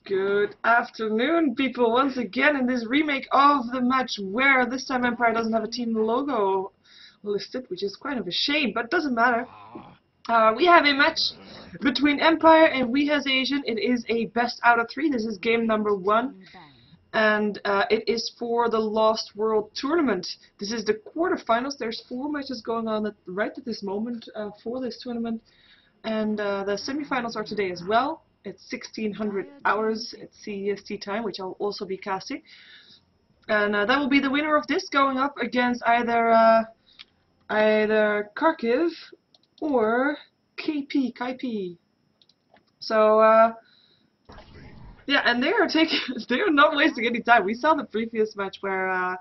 Good afternoon, people, once again in this remake of the match where this time Empire doesn't have a team logo listed, which is kind of a shame, but doesn't matter. We have a match between Empire and WhA Asian. It is a best out of 3. This is game number 1. And it is for the Lostworld tournament. This is the quarterfinals. There's 4 matches going on right at this moment for this tournament. And the semifinals are today as well. It's 1600 hours at CEST time, which I'll also be casting. And that will be the winner of this going up against either Kharkiv or KP. So yeah, and they are not wasting any time. We saw the previous match where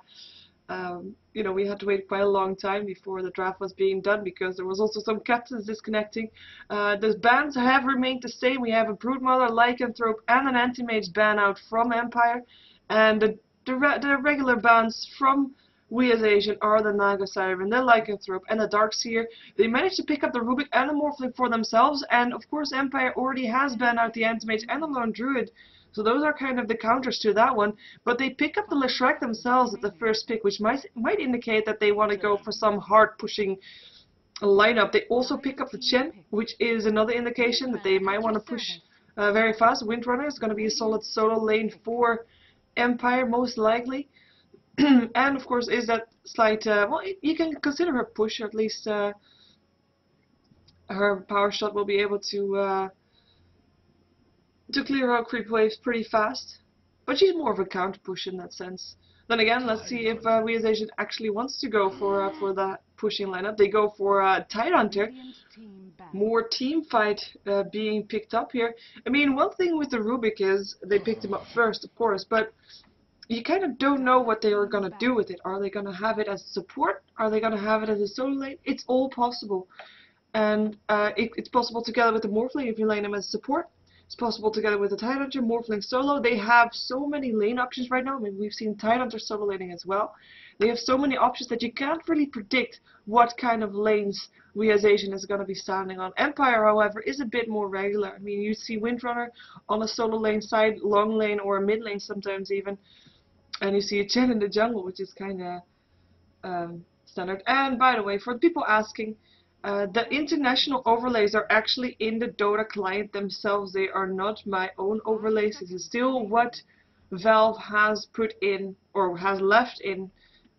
you know, we had to wait quite a long time before the draft was being done because there was also some captains disconnecting. The bans have remained the same. We have a Broodmother, Lycanthrope, and an Anti-Mage ban out from Empire, and the regular bans from WhA Asian are the Naga Siren, the Lycanthrope, and the Darkseer. They managed to pick up the Rubik and the Morphling for themselves, and of course Empire already has banned out the Anti-Mage and the Lone Druid. So those are kind of the counters to that one, but they pick up the Leshrac themselves at the first pick, which might indicate that they want to go for some hard-pushing lineup. They also pick up the Chen, which is another indication that they might want to push very fast. Windrunner is going to be a solid solo lane for Empire, most likely. And of course is that slight, well, you can consider her push, at least her power shot will be able to clear out creep waves pretty fast, but she's more of a counter push in that sense. Then again, let's see if WhA Asian actually wants to go for that pushing lineup. They go for Tidehunter. More team fight being picked up here. I mean, one thing with the Rubik is they picked him up first, of course, but you kind of don't know what they are going to do with it. Are they going to have it as support? Are they going to have it as a solo lane? It's all possible. And it's possible together with the Morphling if you lane him as support. It's possible together with the Tidehunter, Morphling solo. They have so many lane options right now. I mean, we've seen Tidehunter solo laning as well. They have so many options that you can't really predict what kind of lanes WhA Asian is going to be standing on. Empire, however, is a bit more regular. I mean, you see Windrunner on a solo lane side, long lane, or a mid lane sometimes even. And you see a Chen in the jungle, which is kind of standard. And by the way, for the people asking, the international overlays are actually in the Dota client themselves. They are not my own overlays. This is still what Valve has put in, or has left in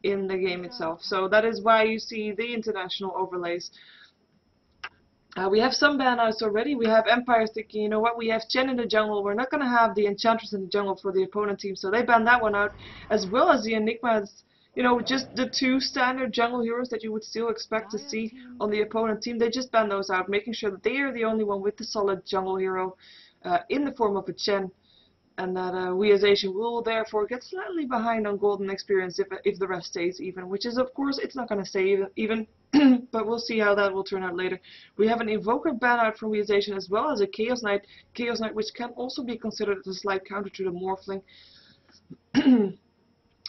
the game itself. So that is why you see the international overlays. We have some ban outs already. We have Empire thinking, you know what, we have Chen in the jungle. We're not going to have the Enchantress in the jungle for the opponent team. So they banned that one out, as well as the Enigmas. You know, just the 2 standard jungle heroes that you would still expect to see on the opponent team. They just banned those out, making sure that they are the only one with the solid jungle hero in the form of a Chen. And that WhA Asian will therefore get slightly behind on golden experience if the rest stays even, which is, of course, it's not going to stay even, but we'll see how that will turn out later. We have an Invoker ban out from WhA Asian, as well as a Chaos Knight, which can also be considered as a slight counter to the Morphling.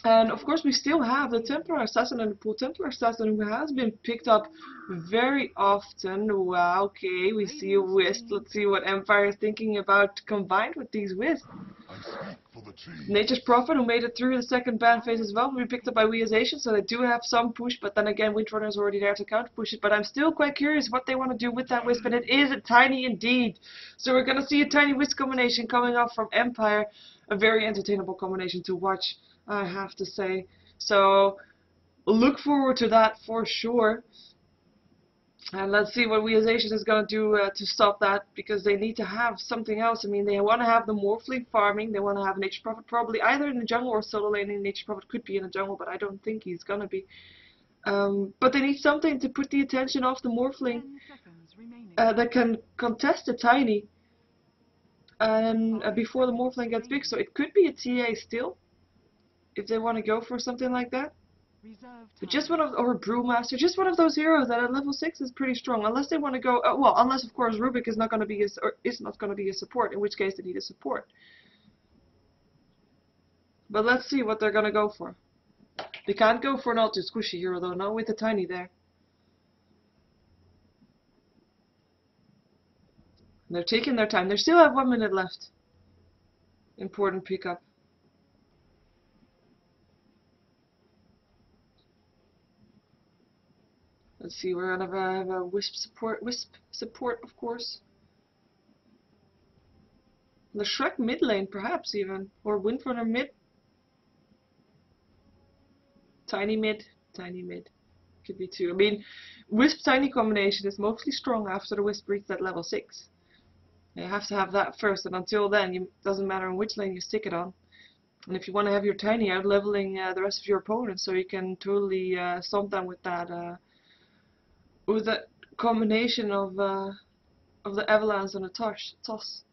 And of course we still have the Templar Assassin in the pool. Templar Assassin, who has been picked up very often. Wow, okay, we see a Wisp. Let's see what Empire is thinking about combined with these Wisps. Nature's Prophet, who made it through the second ban phase as well, will be picked up by WhA Asian, so they do have some push, but then again Windrunner is already there to counter push it. But I'm still quite curious what they want to do with that Wisp, and it is a tiny indeed. So we're going to see a tiny Wisp combination coming up from Empire. A very entertainable combination to watch, I have to say. So look forward to that for sure. And let's see what WhA Asian is going to do to stop that, because they need to have something else. I mean, they want to have the Morphling farming. They want to have Nature's Prophet probably either in the jungle or solo laning. Nature's Prophet could be in the jungle, but I don't think he's going to be. But they need something to put the attention off the Morphling that can contest the Tiny. And before the Morphling gets big, so it could be a TA still, if they want to go for something like that. But just one of, or a Brewmaster, just one of those heroes that at level 6 is pretty strong, unless they want to go, well, unless of course Rubik is not going to be a support, in which case they need a support. But let's see what they're going to go for. They can't go for an all too squishy hero though, not with the Tiny there. They're taking their time. They still have 1 minute left. important pickup. Let's see, we're gonna have a Wisp support, of course. The Shrek mid lane, perhaps even, or Windrunner mid. Tiny mid, could be two. I mean, Wisp Tiny combination is mostly strong after the Wisp reaches that level 6. You have to have that first, and until then, it doesn't matter on which lane you stick it on. And if you want to have your Tiny out leveling the rest of your opponents, so you can totally stomp them with that combination of the Avalanche and the toss.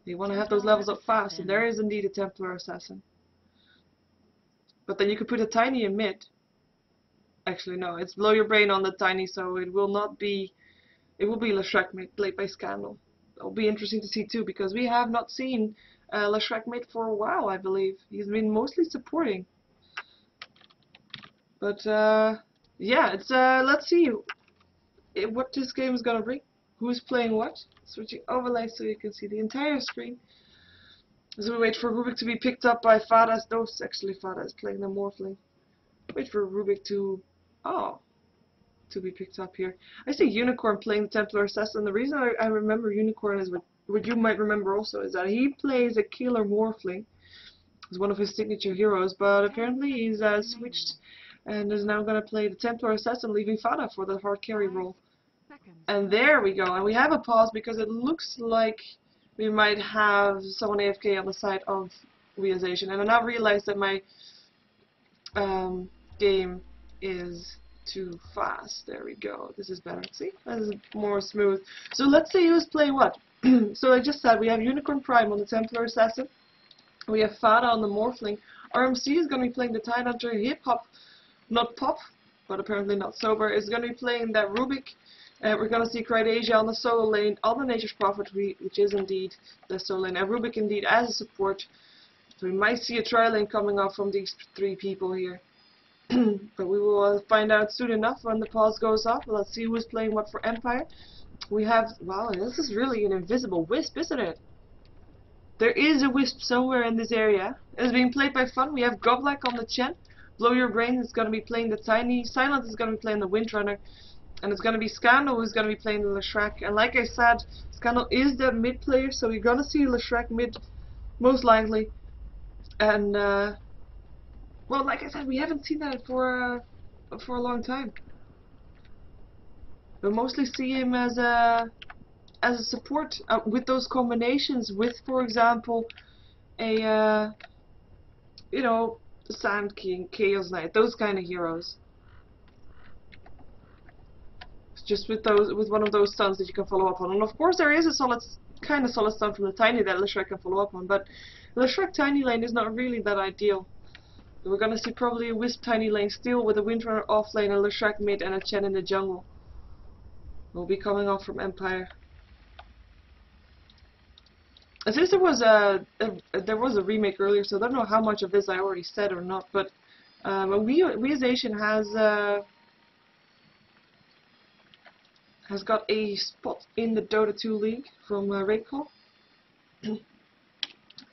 You want to have those levels up fast, and there is indeed a Templar Assassin. But then you could put a Tiny in mid. Actually, no, it's blow your brain on the Tiny, so it will not be. It will be Leshrac mid, played by Scandal. It'll be interesting to see too, because we have not seen Leshrac mid for a while, I believe. He's been mostly supporting. But yeah, it's let's see what this game is gonna bring. Who's playing what? Switching overlays so you can see the entire screen. As we wait for Rubik to be picked up by Fadas. No, actually Fadas is playing the Morphling. Wait for Rubik to be picked up here. I see Unicorn playing the Templar Assassin. The reason I remember Unicorn is what you might remember also is that he plays a killer Morphling. It's one of his signature heroes, but apparently he's switched and is now going to play the Templar Assassin, leaving Fada for the hard carry role. And there we go, and we have a pause because it looks like we might have someone AFK on the side of realization. And I now realize that my game is too fast. There we go. This is better. See? This is more smooth. So let's see who's playing what. So I just said we have Unicorn Prime on the Templar Assassin. We have Fada on the Morphling. RMC is going to be playing the Tidehunter. Hip Hop, not Pop, but apparently not Sober, is going to be playing that Rubik. We're going to see Crydasia on the solo lane, on the Nature's Prophet, which is indeed the solo lane, and Rubik indeed as a support. So we might see a tri-lane coming off from these three people here. But we will find out soon enough when the pause goes off. Let's see who's playing what for Empire. We have, wow, this is really an invisible Wisp, isn't it? There is a Wisp somewhere in this area. It's being played by Fun. We have Goblak on the Chen. Blow Your Brain is going to be playing the Tiny. Silent is going to be playing the Windrunner. And it's going to be Scandal who's going to be playing the Leshrac. And like I said, Scandal is the mid player, so you're going to see Leshrac mid, most likely. And, well, like I said, we haven't seen that for a long time. We mostly see him as a support with those combinations with, for example, a you know, Sand King, Chaos Knight, those kind of heroes. Just with one of those stuns that you can follow up on. And of course there is a kind of solid stun from the Tiny that Leshrac can follow up on, but the Leshrac Tiny lane is not really that ideal. We're gonna see probably a Wisp Tiny lane still with a Windrunner off lane, a Leshrac mid, and a Chen in the jungle. Will be coming off from Empire. And since there was a remake earlier, so I don't know how much of this I already said or not, but WhA has got a spot in the Dota 2 League from Raidcall.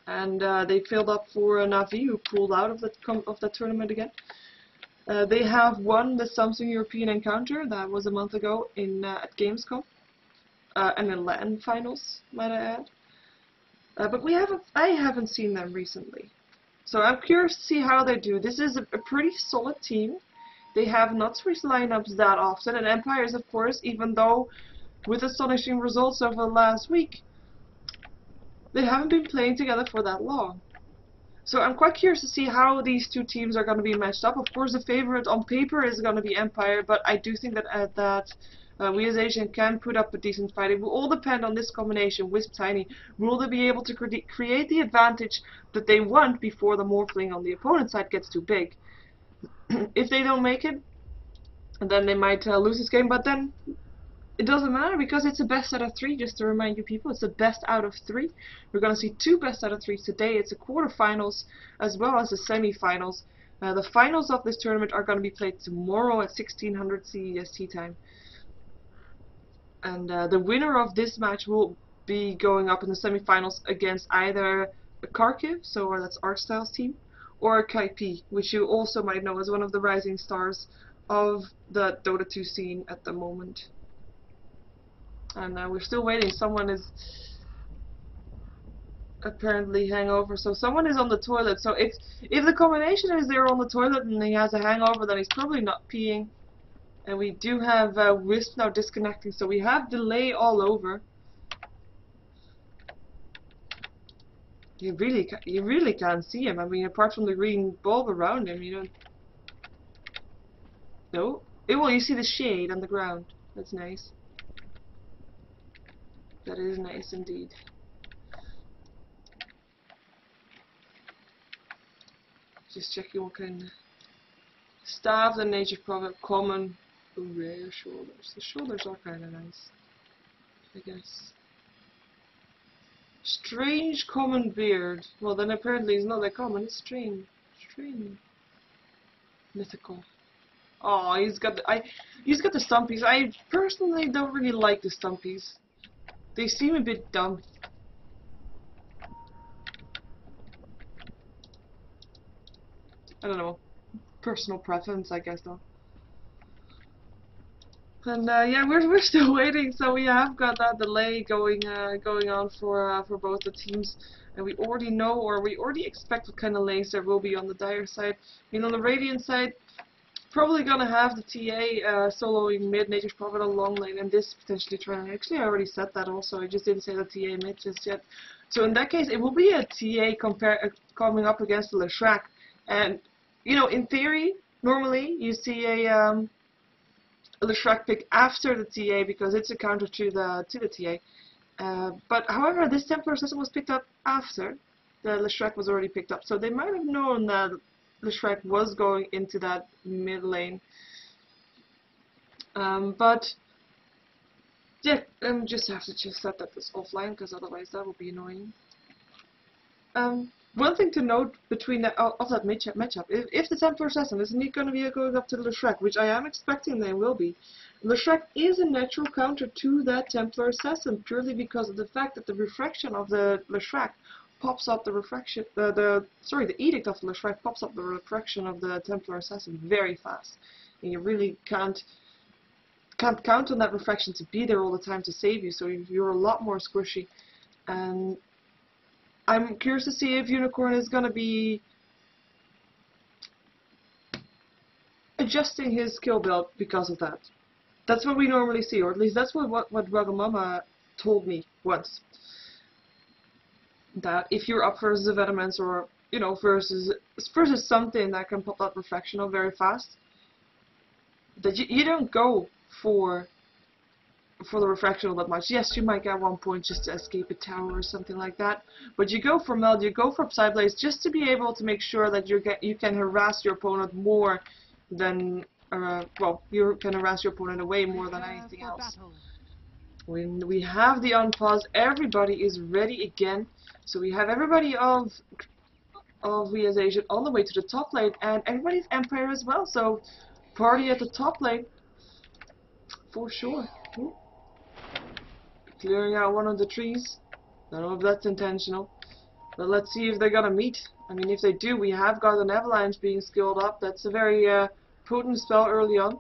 And they filled up for Navi, who pulled out of that tournament again. They have won the Samsung European Encounter, that was a month ago at Gamescom, and in LAN finals, might I add. But I haven't seen them recently, so I'm curious to see how they do. This is a pretty solid team. They have not switched lineups that often, and Empires, of course, even though with astonishing results over the last week, they haven't been playing together for that long. So I'm quite curious to see how these two teams are going to be matched up. Of course, the favorite on paper is going to be Empire, but I do think that WhA Asian can put up a decent fight. It will all depend on this combination, Wisp Tiny. Will they be able to create the advantage that they want before the Morphling on the opponent's side gets too big? If they don't make it, then they might lose this game, but then it doesn't matter because it's a best out of 3, just to remind you people. It's a best out of 3. We're going to see 2 best out of 3s today. It's a quarterfinals as well as the semifinals. The finals of this tournament are going to be played tomorrow at 1600 CEST time. And the winner of this match will be going up in the semifinals against either Kharkiv, so that's Arcstyle's team, or KP, which you also might know as one of the rising stars of the Dota 2 scene at the moment. And we're still waiting. Someone is apparently hangover, so someone is on the toilet. So if the combination is there on the toilet and he has a hangover, then he's probably not peeing. And we do have Wisp now disconnecting, so we have delay all over. You really can't see him. I mean, apart from the green bulb around him, you don't. No. Well, you see the shade on the ground. That's nice. That is nice indeed. Just checking what kind of staff the nature product common. Rare shoulders. The shoulders are kind of nice, I guess. Strange common beard. Well, then apparently it's not that common. It's strange. Strange. Mythical. Oh, he's got the stumpies. I personally don't really like the stumpies. They seem a bit dumb. I don't know. Personal preference, I guess, though. And yeah, we're still waiting. So we have got that delay going on for both the teams, and we already know, or we already expect what kind of lanes there will be on the Dire side. I mean, on the Radiant side, probably gonna have the TA soloing mid, Nature's Prophet on long lane, and this potentially trying. Actually, I already said that also. I just didn't say the TA mid just yet. So in that case, it will be a TA coming up against the Leshrac, and you know, in theory, normally you see a Leshrac pick after the TA because it's a counter to the TA. But however, this Templar Assassin was picked up after the Leshrac was already picked up, so they might have known that Leshrac was going into that mid lane. But yeah, just have to set that this offline because otherwise that would be annoying. One thing to note between that matchup, if the Templar Assassin is indeed going to be going up to the Leshrac, which I am expecting they will be, Leshrac is a natural counter to that Templar Assassin purely because of the fact that the refraction of the Leshrac pops up the refraction. The edict of the Leshrac pops up the refraction of the Templar Assassin very fast, and you really can't count on that refraction to be there all the time to save you. So you're a lot more squishy. And I'm curious to see if Unicorn is going to be adjusting his skill build because of that. That's what we normally see, or at least that's what Wagamama told me once. That if you're up versus a Venomance or, you know, versus something that can pop that reflection up very fast, that you don't go for the refraction all that much. Yes, you might get 1 point just to escape a tower or something like that, but you go for meld, you go for Psyblaze just to be able to make sure that you can harass your opponent more than well, you can harass your opponent away more than anything else. When we have the unpause, everybody is ready again. So we have everybody of WhA's Asian on the way to the top lane, and everybody's Empire as well. So party at the top lane for sure. Clearing out one of the trees. Don't know if that's intentional, but let's see if they're gonna meet. I mean, if they do, we have got an Avalanche being skilled up. That's a very potent spell early on.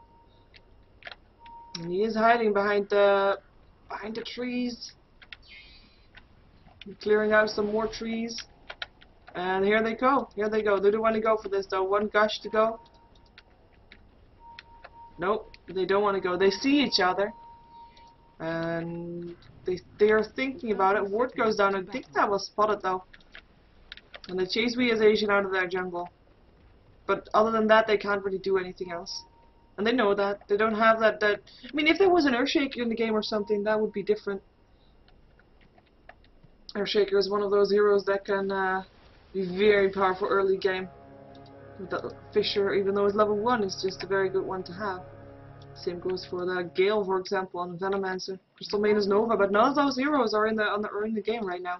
And he is hiding behind the trees. Clearing out some more trees. And here they go. Here they go. Do they want to go for this though? One gush to go. Nope, they don't want to go. They see each other. And they are thinking about it. Ward goes down. I think that was spotted though. And they chase WhA's Asian out of their jungle. But other than that, they can't really do anything else. And they know that. They don't have that. I mean, if there was an Earthshaker in the game or something, that would be different. Earthshaker is one of those heroes that can be very powerful early game. The Fisher, even though it's level 1, is just a very good one to have. Same goes for the Gale, for example, on Venomancer. Crystal Maiden is Nova, but none of those heroes are in the game right now.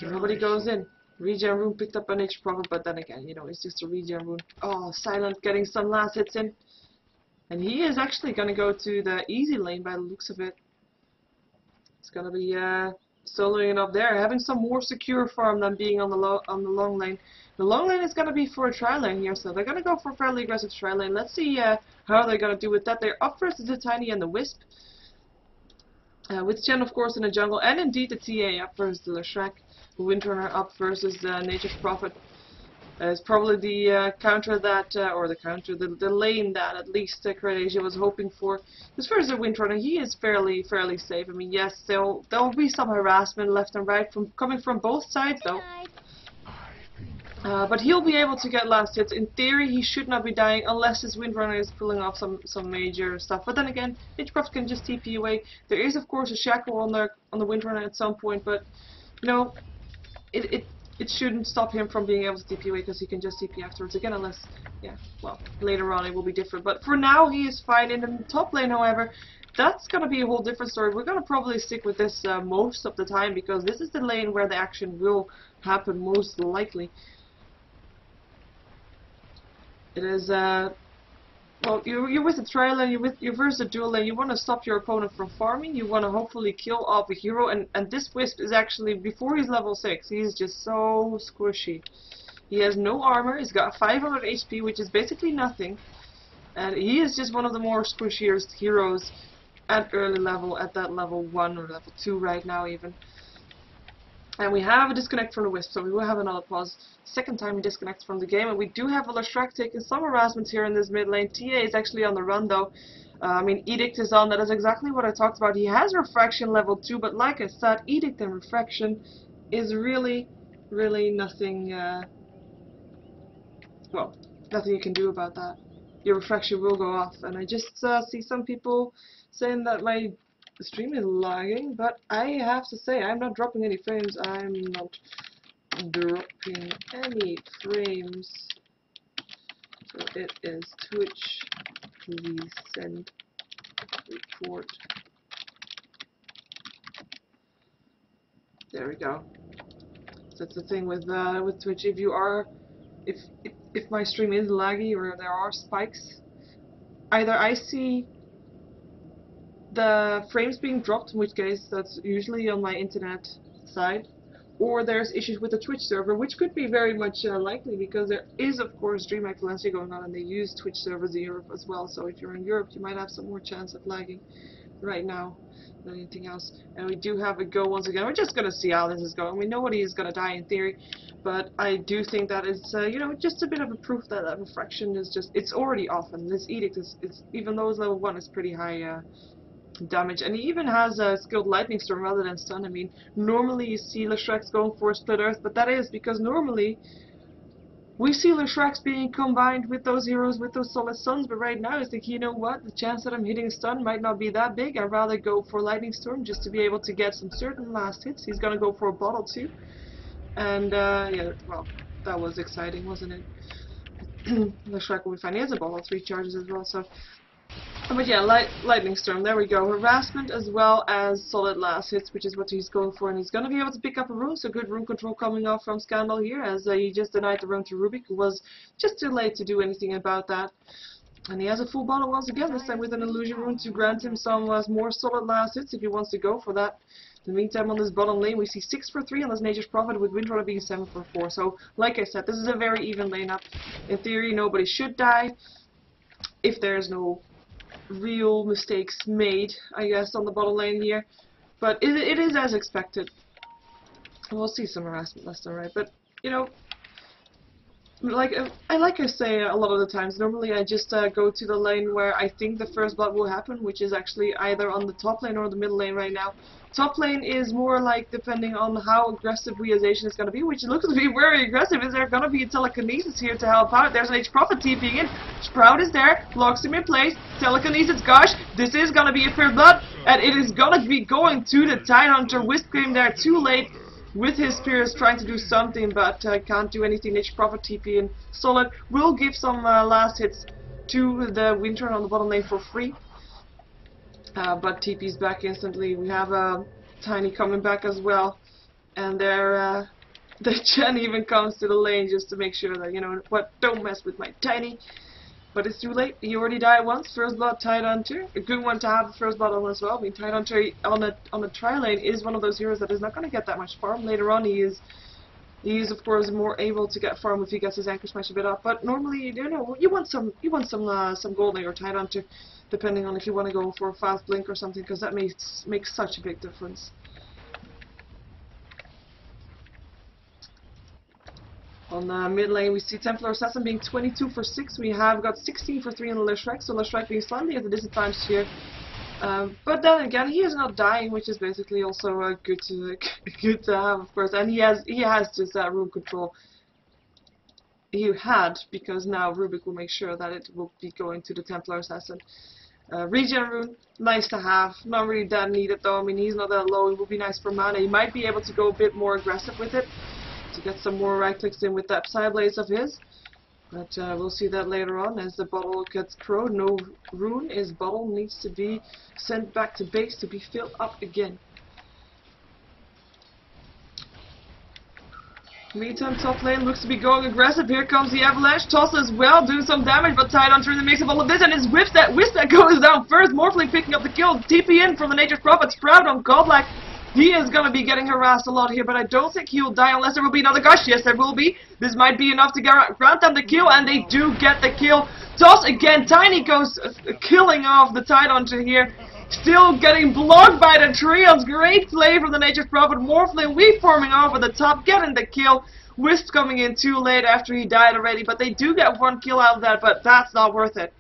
Nobody goes in. Regen Rune picked up a Nature Prophet, but then again, you know, it's just a Regen Rune. Oh, Silent getting some last hits in. And he is actually going to go to the easy lane by the looks of it. It's gonna be soloing it up there, having some more secure farm than being on the long lane. The long lane is gonna be for a tri-lane here, so they're gonna go for a fairly aggressive tri-lane. Let's see how they're gonna do with that. They're up first is the Tiny and the Wisp. With Chen, of course, in the jungle, and indeed the TA up versus the Shrek. The Windrunner up versus the Nature Prophet is probably the counter that, the lane that at least Asia was hoping for. As far as the Windrunner, he is fairly safe. I mean, yes, there'll be some harassment left and right coming from both sides, though. But he'll be able to get last hits. In theory, he should not be dying unless his Windrunner is pulling off some major stuff. But then again, Nature can just TP away. There is, of course, a shackle on the Windrunner at some point, but you know, it shouldn't stop him from being able to TP away because he can just TP afterwards again, unless, yeah, well, later on it will be different. But for now, he is fine. In the top lane, however, that's gonna be a whole different story. We're gonna probably stick with this most of the time because this is the lane where the action will happen most likely. It is, well, you're with the tri lane, you're versus the dual lane, you want to stop your opponent from farming, you want to hopefully kill off a hero, and this Wisp is actually, before he's level 6, he's just so squishy. He has no armor, he's got 500 HP, which is basically nothing, and he is just one of the more squishiest heroes at early level, at that level 1 or level 2 right now even. And we have a disconnect from the Wisp, so we will have another pause. Second time he disconnects from the game, and we do have a Lostworld taking some harassment here in this mid lane. TA is actually on the run though. I mean, Edict is on, that is exactly what I talked about. He has Refraction level 2, but like I said, Edict and Refraction is really nothing, well, nothing you can do about that. Your Refraction will go off, and I just see some people saying that my stream is lagging, but I have to say, I'm not dropping any frames. I'm not dropping any frames. So it is Twitch. Please send report. There we go. So that's the thing with Twitch. If my stream is laggy or there are spikes, either I see the frames being dropped, in which case that's usually on my internet side, or there's issues with the Twitch server, which could be very much likely because there is, of course, DreamHack Valencia going on, and they use Twitch servers in Europe as well. So if you're in Europe, you might have some more chance of lagging right now than anything else. And we do have a go once again. We're just gonna see how this is going. We know nobody is gonna die in theory, but I do think that it's you know, just a bit of a proof that that Refraction is just, it's already off, and this Edict is even though it's level 1, is pretty high damage, and he even has a skilled lightning storm rather than stun. I mean, normally you see Leshrax going for split earth, but that is because normally we see Leshrax being combined with those heroes with those solid stuns, but right now it's like, you know what, the chance that I'm hitting a stun might not be that big. I'd rather go for lightning storm just to be able to get some certain last hits. He's gonna go for a bottle too, and yeah, well, that was exciting, wasn't it? Leshrax will be fine. He has a bottle, 3 charges as well, so. But yeah, lightning storm, there we go. Harassment as well as solid last hits, which is what he's going for, and he's going to be able to pick up a rune, so good rune control coming off from Scandal here, as he just denied the rune to Rubik, who was just too late to do anything about that. And he has a full bottle once again, this time with an illusion rune to grant him some more solid last hits if he wants to go for that. In the meantime, on this bottom lane, we see 6 for 3 on this Nature's Prophet, with Windrunner being 7 for 4. So, like I said, this is a very even lane up. In theory, nobody should die if there's no real mistakes made, I guess, on the bottom lane here, but it is as expected. We'll see some harassment left and right, but you know, like I say a lot of the times, normally I just go to the lane where I think the first blood will happen, which is actually either on the top lane or the middle lane right now. Top lane is more like depending on how aggressive realization is going to be, which looks to be very aggressive. Is there going to be a telekinesis here to help out? There's an H-Prophet TPing in. Sprout is there, locks him in place. Telekinesis, gosh, this is going to be a first blood, and it is going to be going to the Tidehunter. Wisp came there too late with his spears trying to do something, but can't do anything. H-Prophet TP in. Solid will give some last hits to the Windrunner on the bottom lane for free. But TP's back instantly. We have Tiny coming back as well, and the Chen even comes to the lane just to make sure that, you know what, don't mess with my Tiny. But it's too late. He already died once. First blood Tidehunter. A good one to have the first blood on as well. I mean, Tidehunter on the tri-lane is one of those heroes that is not going to get that much farm. Later on, he is of course more able to get farm if he gets his anchor smash a bit up. But normally, you know, you want some gold in your Tidehunter, depending on if you want to go for a fast blink or something, because that makes such a big difference. On mid lane, we see Templar Assassin being 22 for 6. We have got 16 for 3 on the Leshrac, so Leshrac being slightly at a disadvantage here. But then again, he is not dying, which is basically also good to have, of course. And he has just that rune control. He had, because now Rubik will make sure that it will be going to the Templar Assassin. Regen rune, nice to have. Not really that needed though. I mean, he's not that low. It will be nice for mana. He might be able to go a bit more aggressive with it, to get some more right clicks in with that Psyblades of his. But we'll see that later on as the bottle gets crowed. No rune. His bottle needs to be sent back to base to be filled up again. Meantime, top lane looks to be going aggressive. Here comes the Avalanche. Toss as well, doing some damage, but Tidehunter in the mix of all of this, and it's Wisp that goes down first. Morphling picking up the kill. TP in from the Nature's Prophet. Sprout on Godlike. He is going to be getting harassed a lot here, but I don't think he will die unless there will be another gush. Yes, there will be. This might be enough to grant them the kill, and they do get the kill. Toss again. Tiny goes killing off the Tidehunter here. Still getting blocked by the Trios. Great play from the Nature's Prophet. Morphling reforming over the top, getting the kill. Wisp coming in too late after he died already, but they do get one kill out of that, but that's not worth it.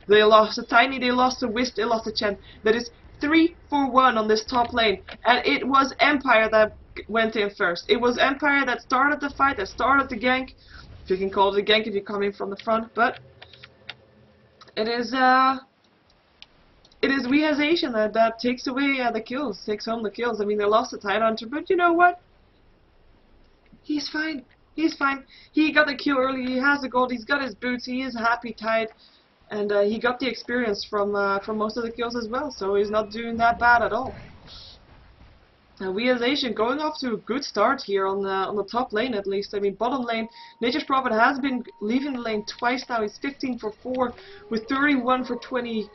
They lost to Tiny, they lost to Wisp, they lost to Chen. That is 3 for 1 on this top lane, and it was Empire that went in first. It was Empire that started the fight, that started the gank, if you can call it a gank if you're coming from the front, but it is WhA Asian that takes away the kills, takes home the kills. I mean, they lost to Tidehunter, but you know what? He's fine. He's fine. He got the kill early, he has the gold, he's got his boots, he is happy Tide. And he got the experience from most of the kills as well, so he's not doing that bad at all. WhA Asian going off to a good start here on the top lane at least. I mean, bottom lane, Nature's Prophet has been leaving the lane twice now. He's 15 for 4 with 31 for 21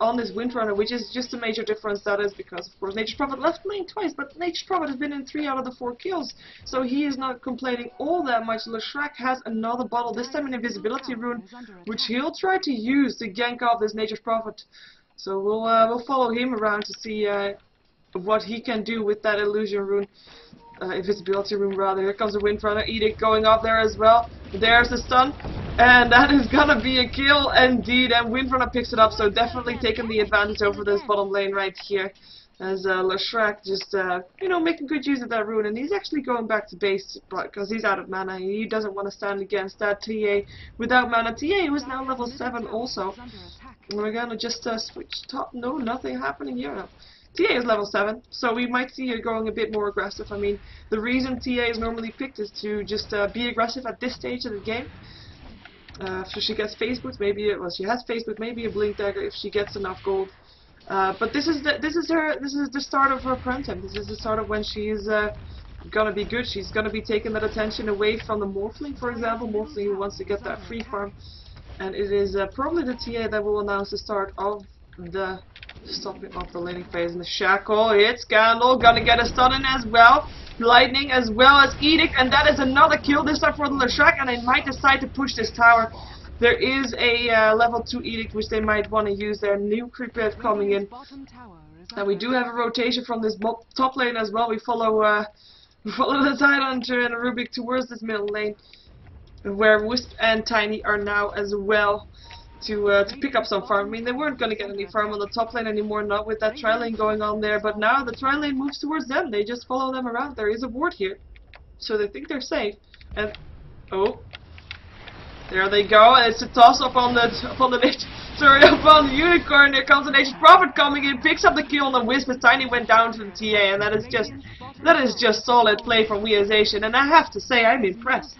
on this Windrunner, which is just a major difference. That is because, of course, Nature's Prophet left lane twice, but Nature's Prophet has been in 3 out of the 4 kills, so he is not complaining all that much. Leshrac has another bottle, this time an invisibility rune, which he'll try to use to gank off this Nature's Prophet. So we'll follow him around to see what he can do with that illusion rune. Invisibility rune rather. Here comes the Windrunner Edict going up there as well. There's the stun, and that is gonna be a kill indeed, and Windrunner picks it up, so definitely taking the advantage over this bottom lane right here, as Leshrac just you know, making good use of that rune, and he's actually going back to base because he's out of mana. He doesn't want to stand against that TA without mana. TA who is now level 7 also. And we're gonna just switch top. No, nothing happening here now. TA is level 7, so we might see her going a bit more aggressive. I mean, the reason TA is normally picked is to just be aggressive at this stage of the game. So she gets phase boots, maybe she has phase boots, maybe a blink dagger if she gets enough gold. But this is the start of her prime time. This is the start of when she's gonna be good. She's gonna be taking that attention away from the Morphling, for example. Morphling who wants to get that free farm, and it is probably the TA that will announce the start of the stopping off the laning phase. And the Shackle hits Scandal, gonna get a stun in as well. Lightning as well as Edict, and that is another kill, this time for the Leshrac, and they might decide to push this tower. There is a level 2 Edict which they might want to use. Their new creep wave coming in. And we do have a rotation from this top lane as well. We follow the Tidehunter and Rubik towards this middle lane, where Wisp and Tiny are now as well to pick up some farm. I mean, they weren't going to get any farm on the top lane anymore, not with that tri-lane going on there, but now the tri-lane moves towards them. They just follow them around. There is a ward here, so they think they're safe. And oh, there they go. It's a toss-up on the Unicorn. Here comes the Nature's Prophet coming in, picks up the kill on the Wisp as Tiny went down to the TA, and that is just solid play from WhA Asian, and I have to say, I'm impressed.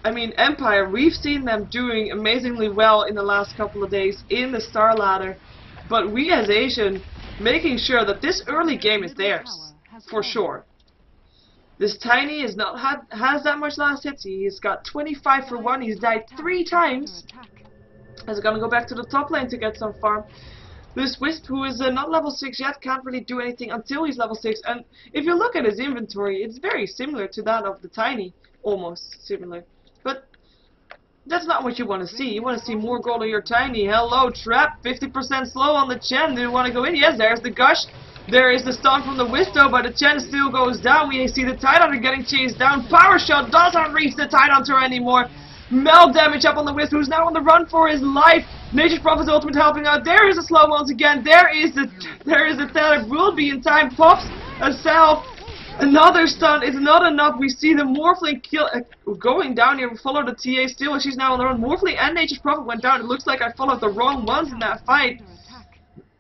I mean, Empire, we've seen them doing amazingly well in the last couple of days in the Star Ladder, but WhA Asian making sure that this early game is theirs, for sure. This Tiny has that much last hits. He's got 25 for 1. He's died 3 times. He's gonna go back to the top lane to get some farm. This Wisp, who is not level 6 yet, can't really do anything until he's level 6. And if you look at his inventory, it's very similar to that of the Tiny. Almost similar. But that's not what you want to see. You want to see more gold on your Tiny. Hello, Trap. 50% slow on the Chen. Do you want to go in? Yes, there's the Gush. There is the stun from the Wisp, though, but the Chen still goes down. We see the Tidehunter getting chased down. Power Shot doesn't reach the Tidehunter anymore. Melt damage up on the Wisp, who's now on the run for his life. Nature's Prophet's ultimate helping out. There is a slow once again. There is the Tether. Will be in time. Pops a self. Another stun. It's not enough. We see the Morphling kill going down here. We follow the TA still, and she's now on the run. Morphling and Nature's Prophet went down. It looks like I followed the wrong ones in that fight.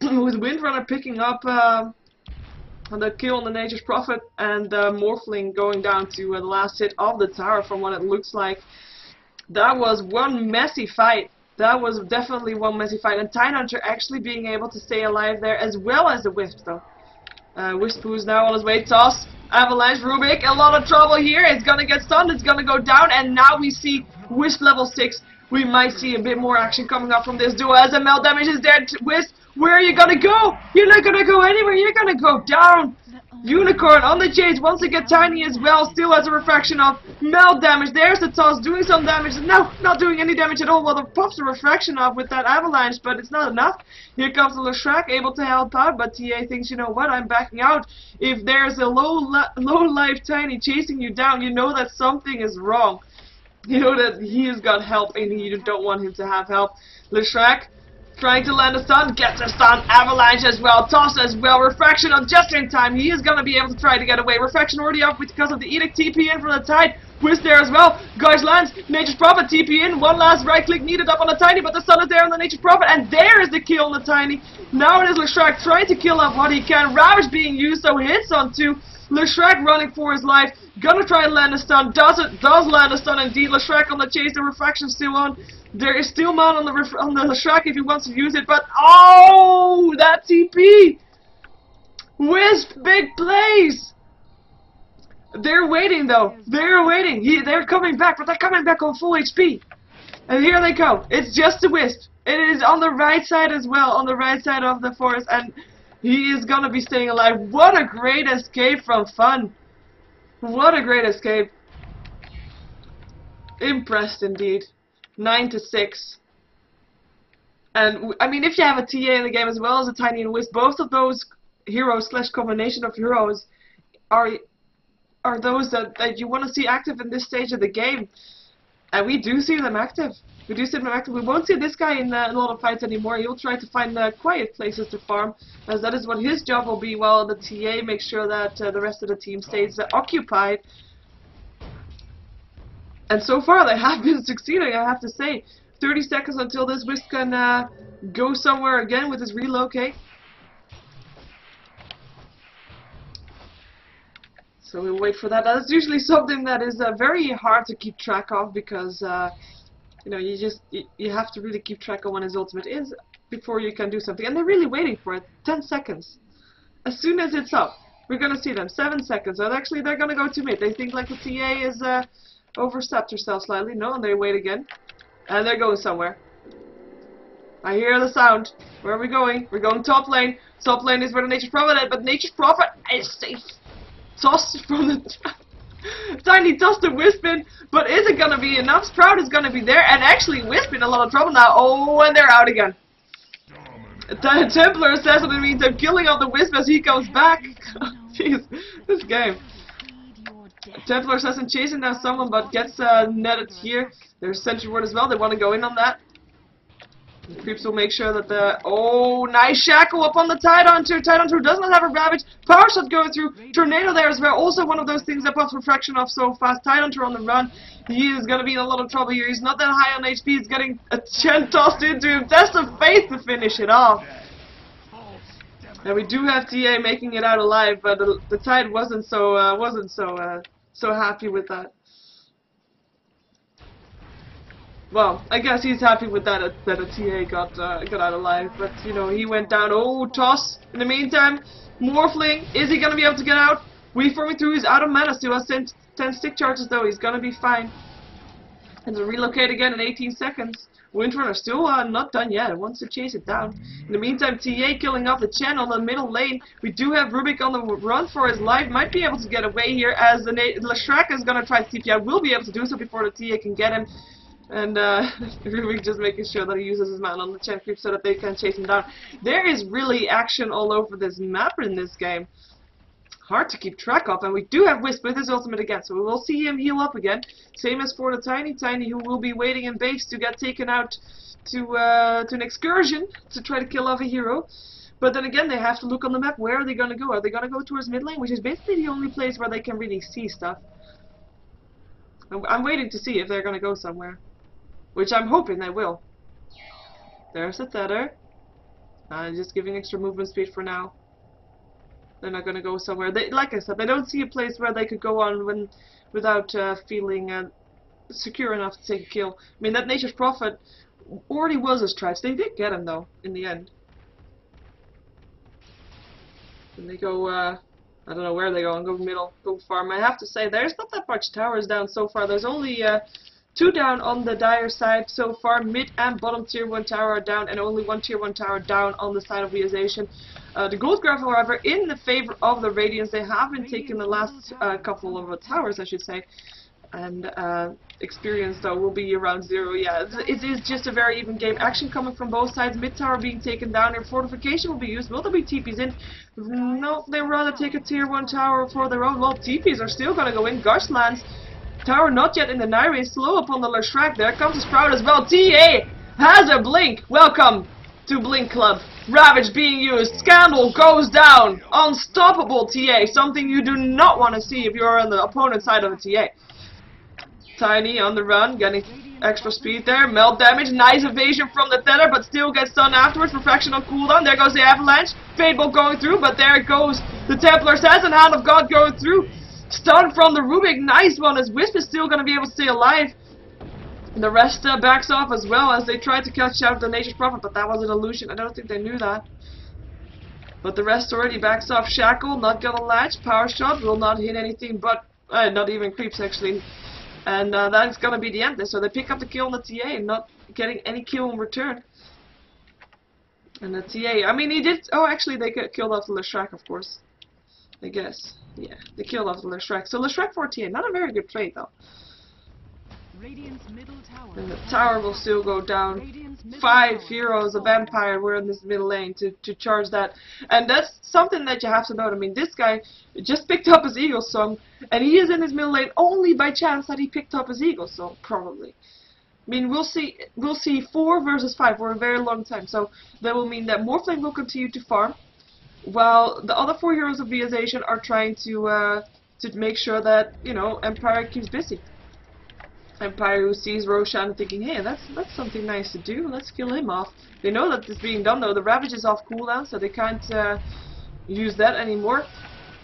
With Windrunner picking up the kill on the Nature's Prophet, and Morphling going down to the last hit of the tower from what it looks like. That was one messy fight. That was definitely one messy fight. And Tidehunter actually being able to stay alive there, as well as the Wisp, though. Wisp, who's now on his way. Toss. Avalanche. Rubik. A lot of trouble here. It's gonna get stunned. It's gonna go down. And now we see Wisp level 6. We might see a bit more action coming up from this duo as the melt damage is there. Wisp, where are you gonna go? You're not gonna go anywhere. You're gonna go down. Unicorn on the chase, once again Tiny as well, still has a refraction of melt damage. There's the toss, doing some damage. No, not doing any damage at all. Well, the pops a refraction off with that avalanche, but it's not enough. Here comes the Leshrac, able to help out, but TA thinks, you know what, I'm backing out. If there's a low life Tiny chasing you down, you know that something is wrong. You know that he has got help and you don't want him to have help. Leshrac trying to land a stun, gets a stun, avalanche as well, toss as well, refraction on just in time. He is going to be able to try to get away. Refraction already up because of the Edict, TP in from the Tide. Wisp there as well. Guys lands, Nature's Prophet TP in, one last right click needed up on the Tiny, but the stun is there on the Nature's Prophet, and there is the kill on the Tiny. Now it is Leshrac trying to kill off what he can. Ravage being used, so hits on 2. Leshrac running for his life, gonna try and land a stun, does land a stun indeed. Leshrac on the chase, the refraction still on. There is still man on the Leshrac if he wants to use it, but oh, that TP! Wisp, big plays! They're waiting though, they're waiting. They're coming back, but they're coming back on full HP. And here they go, it's just a Wisp. It is on the right side as well, on the right side of the forest, and he is gonna be staying alive. What a great escape from fun. What a great escape. Impressed indeed. 9-6. And I mean, if you have a TA in the game as well as a Tiny and Wisp, both of those heroes / combination of heroes are those that you want to see active in this stage of the game. And we do see them active. We do see them active. We won't see this guy in a lot of fights anymore. He'll try to find quiet places to farm, as that is what his job will be, while the TA makes sure that the rest of the team stays occupied. And so far they have been succeeding, I have to say. 30 seconds until this Wisp can go somewhere again with his relocate. So we'll wait for that. That's usually something that is very hard to keep track of, because you know, you have to really keep track of when his ultimate is before you can do something. And they're really waiting for it. 10 seconds. As soon as it's up, we're gonna see them. 7 seconds. So actually they're gonna go to mid. They think like the TA is overstepped herself slightly. No, and they wait again. And they're going somewhere. I hear the sound. Where are we going? We're going top lane. Top lane is where the Nature's Prophet is, but Nature's Prophet is safe. Tossed from the Tiny tossed the Wisp in, but is it gonna be enough? Sprout is gonna be there, and actually Wisp in a lot of trouble now. Oh, and they're out again. Templar says in the meantime, killing off the Wisp as he comes back. Jeez, this game. Templar Assassin chasing down someone, but gets netted here. There's Sentry Ward as well. They want to go in on that. The creeps will make sure that the... Oh, nice shackle up on the Tidehunter. Tidehunter does not have a Ravage. Power Shot going through. Tornado there as well. Also one of those things that pops refraction off so fast. Tidehunter on the run. He is going to be in a lot of trouble here. He's not that high on HP. He's getting a Chen tossed into him. Test of Faith to finish it off. And we do have TA making it out alive, but the Tide wasn't so happy with that. Well, I guess he's happy with that a TA got out alive, but you know, he went down. Oh, toss. In the meantime, Morphling, is he gonna be able to get out? WhA forming through, he's out of mana, still has 10 stick charges though, he's gonna be fine. And to relocate again in 18 seconds. Windrunner still not done yet, wants to chase it down. In the meantime, TA killing off the channel in the middle lane. We do have Rubik on the run for his life, might be able to get away here as the Leshrac is going to try to TP out, will be able to do so before the TA can get him. And Rubik just making sure that he uses his mana on the Chen creep so that they can chase him down. There is really action all over this map in this game. Hard to keep track of, and we do have Wisp with his ultimate again, so we will see him heal up again. Same as for the Tiny, who will be waiting in base to get taken out to an excursion to try to kill off a hero. But then again, they have to look on the map. Where are they going to go? Are they going to go towards mid lane, which is basically the only place where they can really see stuff? I'm waiting to see if they're going to go somewhere, which I'm hoping they will. There's the tether. Just giving extra movement speed for now. They're not going to go somewhere. Like I said, they don't see a place where they could go on without feeling secure enough to take a kill. I mean, that Nature's Prophet already was a stretch. They did get him, though, in the end. And they go, I don't know where they go, and go middle, go farm. I have to say, there's not that much towers down so far. There's only 2 down on the Dire side so far. Mid and bottom tier 1 tower are down, and only 1 tier 1 tower down on the side of Realization. The Gold Graph, however, in the favor of the Radiants. They have been taking the last couple of towers, I should say. And experience, though, will be around 0. Yeah, it is just a very even game. Action coming from both sides. Mid tower being taken down, and fortification will be used. Will there be TPs in? No, they'd rather take a tier 1 tower for their own. Well, TPs are still going to go in. Gush lands. Tower not yet in the Nairi. Slow up on the Leshrac. There comes the Sprout as well. TA has a blink. Welcome to Blink Club. Ravage being used. Scandal goes down. Unstoppable TA. Something you do not want to see if you're on the opponent's side of a TA. Tiny on the run, getting extra speed there. Melt damage. Nice evasion from the tether, but still gets stunned afterwards. Perfection on cooldown. There goes the avalanche. Fatebolt going through, but there goes the Templar's Head and Hand of God going through. Stun from the Rubik. Nice one, as Wisp is still going to be able to stay alive. The rest backs off as well as they try to catch out the Nature's Prophet, but that was an illusion. I don't think they knew that. But the rest already backs off. Shackle, not gonna latch. Power Shot will not hit anything but, not even creeps actually. And that's gonna be the end there. So they pick up the kill on the TA and not getting any kill in return. And the TA, I mean, he did, oh actually they killed off the Leshrac, of course. I guess. Yeah, they killed off the Leshrac. So Leshrac for TA, not a very good trade though. And the tower will still go down. 5 heroes, a vampire, were in this middle lane to charge that. And that's something that you have to note. I mean, this guy just picked up his Eagle Song, and he is in his middle lane only by chance that he picked up his Eagle Song, probably. I mean, we'll see 4 versus 5 for a very long time. So that will mean that Morphling will continue to farm, while the other 4 heroes of Realization are trying to make sure that, you know, Empire keeps busy. Empire who sees Roshan thinking, hey, that's something nice to do, let's kill him off. They know that this is being done though. The Ravage is off cooldown, so they can't use that anymore.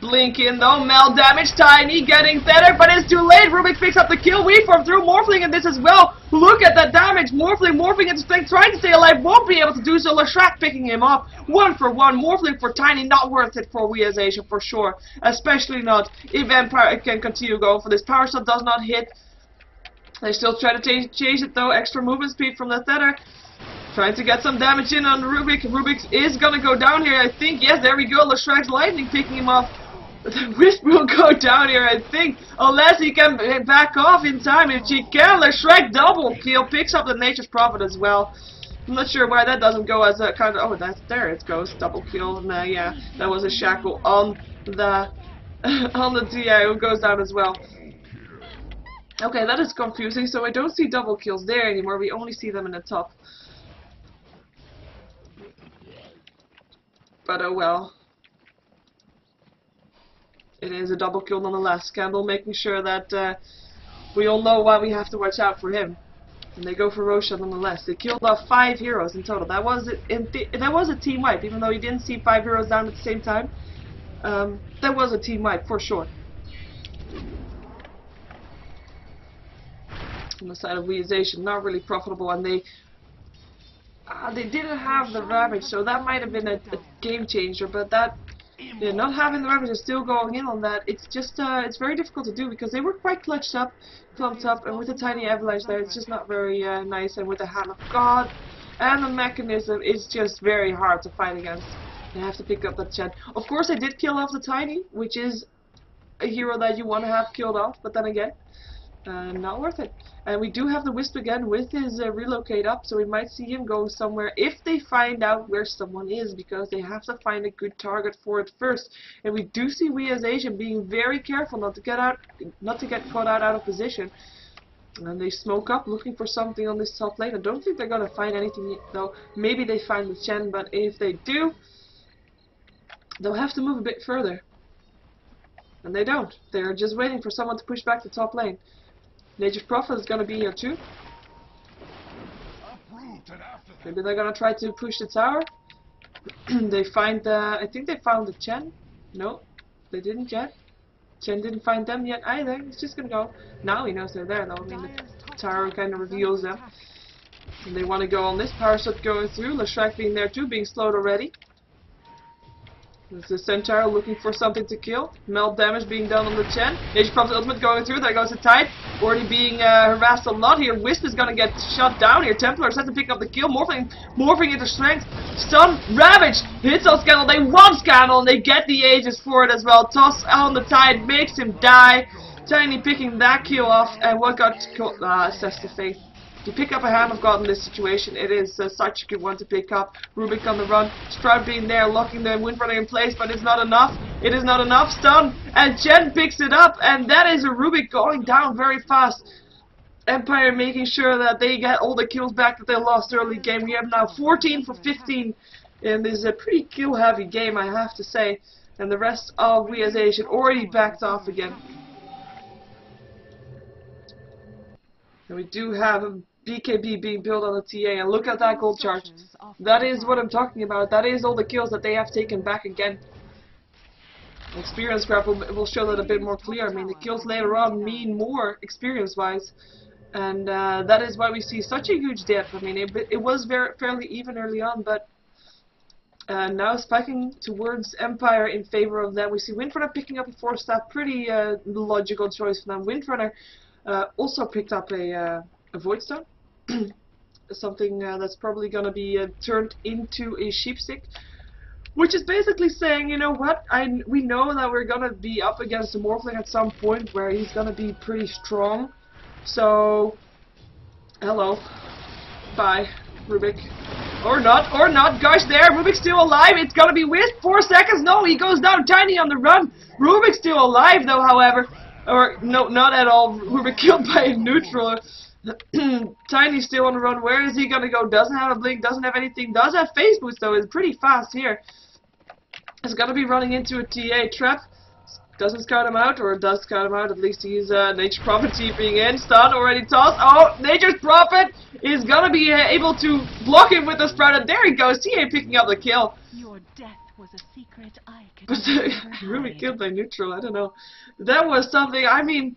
Blink in though, melt damage, Tiny getting better, but it's too late. Rubik picks up the kill. We form through Morphling in this as well. Look at that damage. Morphling morphing into strength, trying to stay alive, won't be able to do so. Leshrac picking him off. 1 for 1. Morphling for Tiny, not worth it for Realization for sure. Especially not if Empire can continue going for this. Power Shot does not hit. They still try to chase it though. Extra movement speed from the tether. Trying to get some damage in on Rubik. Rubik is gonna go down here, I think. Yes, there we go. Leshrac's lightning picking him off. The Wisp will go down here, I think. Unless he can back off in time. If he can, Leshrac double kill. Picks up the Nature's Prophet as well. I'm not sure why that doesn't go as a kind of... Oh, there it goes. Double kill. And, yeah, that was a shackle on the TA who goes down as well. Okay, that is confusing, so I don't see double kills there anymore, we only see them in the top. But oh well. It is a double kill nonetheless. Scandal making sure that we all know why we have to watch out for him. And they go for Roshan nonetheless. They killed off 5 heroes in total. That was a team wipe, even though we didn't see 5 heroes down at the same time. That was a team wipe, for sure. On the side of Realization, not really profitable, and they didn't have the Ravage, so that might have been a game changer, but that Yeah, not having the Ravagers still going in on that, it's just, it's very difficult to do because they were quite clutched up, clumped up, and with the tiny avalanche there, it's just not very nice, and with the Hand of God and the mechanism, it's just very hard to fight against. They have to pick up that Chen. Of course, I did kill off the Tiny, which is a hero that you want to have killed off, but then again, not worth it. And we do have the Wisp again with his relocate up, so we might see him go somewhere if they find out where someone is, because they have to find a good target for it first. And we do see we as Asian being very careful not to get caught out of position. And they smoke up looking for something on this top lane. I don't think they're gonna find anything yet, though. Maybe they find the Chen, but if they do, they'll have to move a bit further. And they don't. They're just waiting for someone to push back the top lane. Nature's Prophet is going to be here too. Maybe they're going to try to push the tower. They find I think they found the Chen. No, they didn't yet. Chen didn't find them yet either. He's just going to go. Now he knows they're there though. I mean, the tower kind of reveals them. And they want to go on this power shot going through. Leshrac being there too, being slowed already. There's the Centaur looking for something to kill. Melt damage being done on the Chen. Nature's Prophet ultimate going through. There goes the Tide. Already being harassed a lot here. Wisp is going to get shut down here. Templars has to pick up the kill. Morphing into strength. Stun. Ravage. Hits on Scandal. They want Scandal and they get the Aegis for it as well. Toss on the Tide. Makes him die. Tiny picking that kill off. And what got killed? Assess the Faith. To pick up a Hand of God in this situation, it is such a good one to pick up. Rubik on the run, Stroud being there, locking the Windrunner in place, but it's not enough. It is not enough. Stun, and Chen picks it up, and that is a Rubik going down very fast. Empire making sure that they get all the kills back that they lost early game. We have now 14 for 15 in this pretty kill-heavy game, I have to say. And the rest of we as Asian already backed off again. And we do have a BKB being built on the TA, and look at that gold charge. That is what I'm talking about. That is all the kills that they have taken back again. Experience graph will show that a bit more clear. I mean, the kills later on mean more experience-wise, and that is why we see such a huge dip. I mean, it was fairly even early on, but now spiking towards Empire in favor of them. We see Windrunner picking up a 4-staff, pretty logical choice for them. Windrunner also picked up a Voidstone, something that's probably going to be turned into a Sheepstick, which is basically saying, you know what, we know that we're going to be up against a Morphling at some point where he's going to be pretty strong, so, hello, bye, Rubik. Or not, gosh there, Rubik's still alive, it's going to be Wisp, 4 seconds, no, he goes down, Tiny on the run, Rubik's still alive though, however. Or, no, not at all. Rubik killed by a neutral. Tiny's still on the run. Where is he gonna go? Doesn't have a blink, doesn't have anything. Does have phase boost though. Is pretty fast here. He's gotta be running into a TA trap. Doesn't scout him out, or does scout him out. At least he's Nature's Prophet TPing in. Stun already tossed. Oh, Nature's Prophet is gonna be able to block him with the sprout. And there he goes. TA picking up the kill. Your death was a secret I could But Rubik killed by neutral, I don't know. That was something, I mean,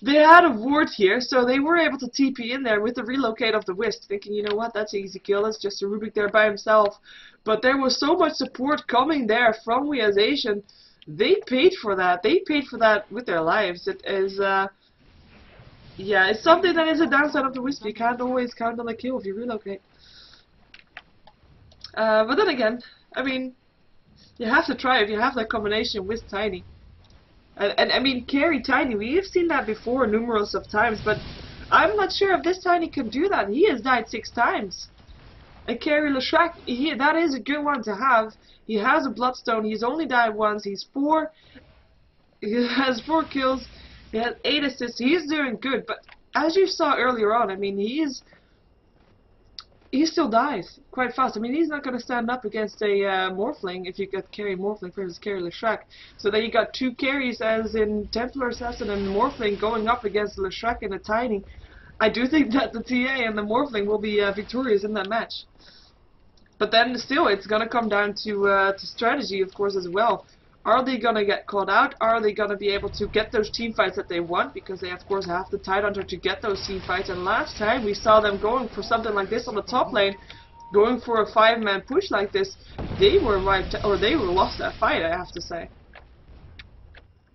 they had a ward here, so they were able to TP in there with the relocate of the Wisp, thinking, you know what, that's an easy kill, that's just a Rubik there by himself. But there was so much support coming there from WhA as Asian. They paid for that. They paid for that with their lives. It is, yeah, it's something that is a downside of the Wisp. You can't always count on the kill if you relocate. But then again, I mean, you have to try if you have that combination with Tiny. And I mean, carry Tiny, we have seen that before numerous of times, but I'm not sure if this Tiny can do that. He has died 6 times. And carry Leshrac, that is a good one to have. He has a Bloodstone, he's only died once, he has 4 kills, he has 8 assists, he's doing good, but as you saw earlier on, I mean, he still dies quite fast. I mean, he's not going to stand up against a Morphling if you got carry Morphling versus carry Leshrac. So then you got 2 carries as in Templar Assassin and Morphling going up against Leshrac and a Tiny. I do think that the TA and the Morphling will be victorious in that match. But then still, it's going to come down to strategy, of course, as well. Are they going to get caught out? Are they going to be able to get those team fights that they want? Because they, of course, have the Tidehunter to get those team fights. And last time, we saw them going for something like this on the top lane. going for a 5-man push like this, they were wiped, or they lost that fight, I have to say.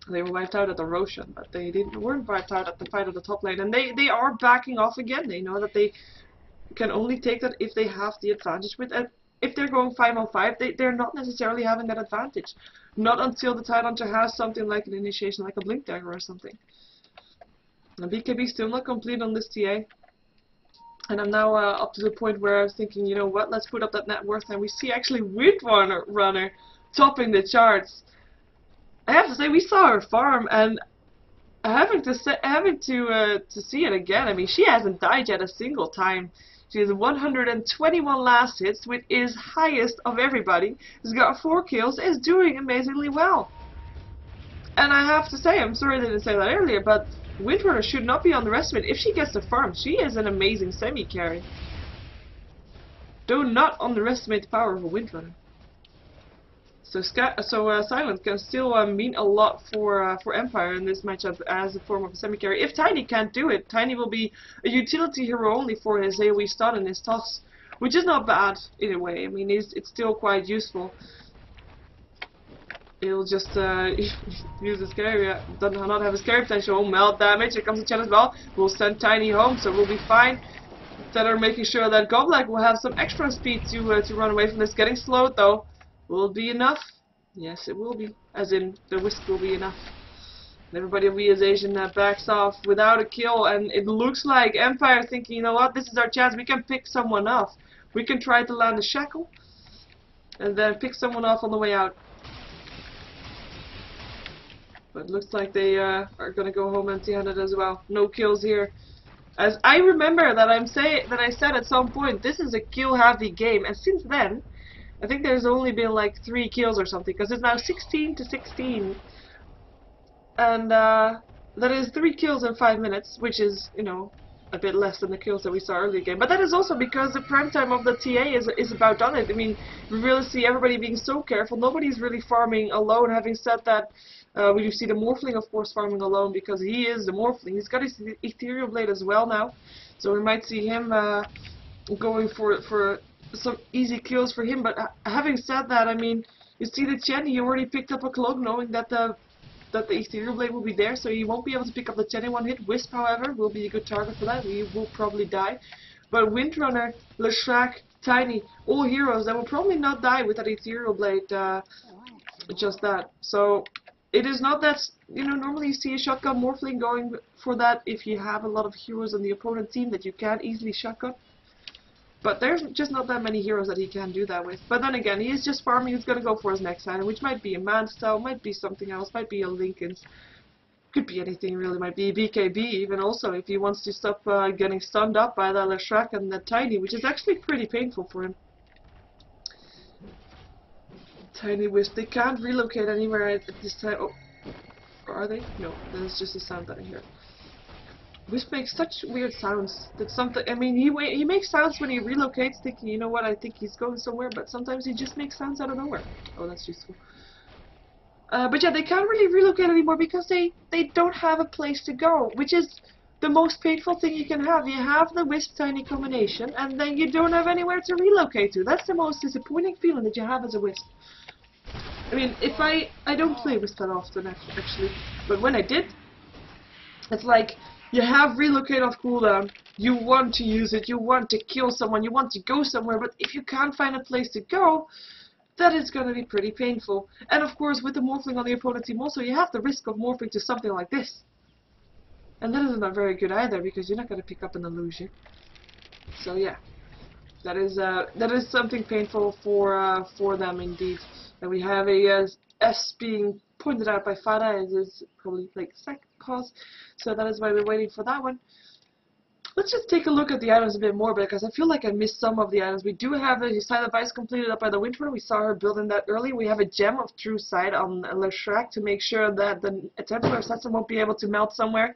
They were wiped out at the Roshan, but they weren't wiped out at the fight of the top lane. And they are backing off again. They know that they can only take that if they have the advantage with it. If they're going 5-on-5, they're not necessarily having that advantage. Not until the Tidehunter has something like an initiation, like a Blink Dagger or something. And BKB still not complete on this TA. And I'm now up to the point where I was thinking, you know what, let's put up that net worth, and we see actually Windrunner topping the charts. I have to say, we saw her farm, and having to see it again. I mean, she hasn't died yet a single time. She has 121 last hits, which is highest of everybody. She's got 4 kills, is doing amazingly well. And I have to say, I'm sorry I didn't say that earlier, but Windrunner should not be underestimated. If she gets the farm, she is an amazing semi-carry. Do not underestimate the power of a Windrunner. So Silent can still mean a lot for Empire in this matchup as a form of a semi-carry. If Tiny can't do it, Tiny will be a utility hero only for his AoE stun and his toss, which is not bad in a way. I mean, it's still quite useful. He'll just use his carry, does not have his carry potential. Melt damage, here comes the challenge as well. We'll send Tiny home, so we'll be fine. Instead of making sure that Goblik will have some extra speed to run away from this. Getting slowed though. Will it be enough? Yes, it will be. As in, the whisk will be enough. And everybody of WhA Asian backs off without a kill, and it looks like Empire thinking, you know what, this is our chance, we can pick someone off. We can try to land a shackle, and then pick someone off on the way out. But it looks like they are going to go home empty-handed as well. No kills here. As I remember that I said at some point, this is a kill-heavy game, and since then, I think there's only been like 3 kills or something, because it's now 16-16. And that is 3 kills in 5 minutes, which is, you know, a bit less than the kills that we saw earlier game. But that is also because the prime time of the TA is about done it. I mean, we really see everybody being so careful. Nobody's really farming alone. Having said that, we do see the Morphling, of course, farming alone, because he is the Morphling. He's got his Ethereal Blade as well now. So we might see him going for some easy kills for him. But having said that, I mean, you see the Chen, he already picked up a cloak knowing that the Ethereal Blade will be there, so he won't be able to pick up the Chen in one hit. Wisp, however, will be a good target for that. He will probably die. But Windrunner, Leshrac, Tiny, all heroes that will probably not die with that Ethereal Blade, just that. So it is not that, you know, normally you see a shotgun Morphling going for that if you have a lot of heroes on the opponent team that you can't easily shotgun. But there's just not that many heroes that he can do that with. But then again, he is just farming. He's going to go for his next item, which might be a Manstyle, might be something else, might be a Linken's. Could be anything really, might be a BKB even also, if he wants to stop getting stunned up by the Leshrac and the Tiny, which is actually pretty painful for him. Tiny Wisp, they can't relocate anywhere at this time. Oh, are they? No, that's just a sound that I hear. Wisp makes such weird sounds. That something. I mean, he makes sounds when he relocates, thinking, you know what, I think he's going somewhere. But sometimes he just makes sounds out of nowhere. Oh, that's useful. But yeah, they can't really relocate anymore because they don't have a place to go, which is the most painful thing you can have. You have the Wisp Tiny combination, and then you don't have anywhere to relocate to. That's the most disappointing feeling that you have as a Wisp. I mean, if I don't play Wisp that often actually, but when I did, it's like, you have relocate off cooldown, you want to use it, you want to kill someone, you want to go somewhere, but if you can't find a place to go, that is going to be pretty painful. And of course, with the Morphling on the opponent team also, you have the risk of morphing to something like this. And that is not very good either, because you're not going to pick up an illusion. So yeah, that is something painful for them indeed. And we have a S being pointed out by Fada, as is probably like second pause, so that is why we're waiting for that one. Let's just take a look at the items a bit more, because I feel like I missed some of the items. We do have a Silent Vice completed up by the Windrunner. We saw her building that early. We have a Gem of True Sight on Leshrac to make sure that the Templar Assassin won't be able to melt somewhere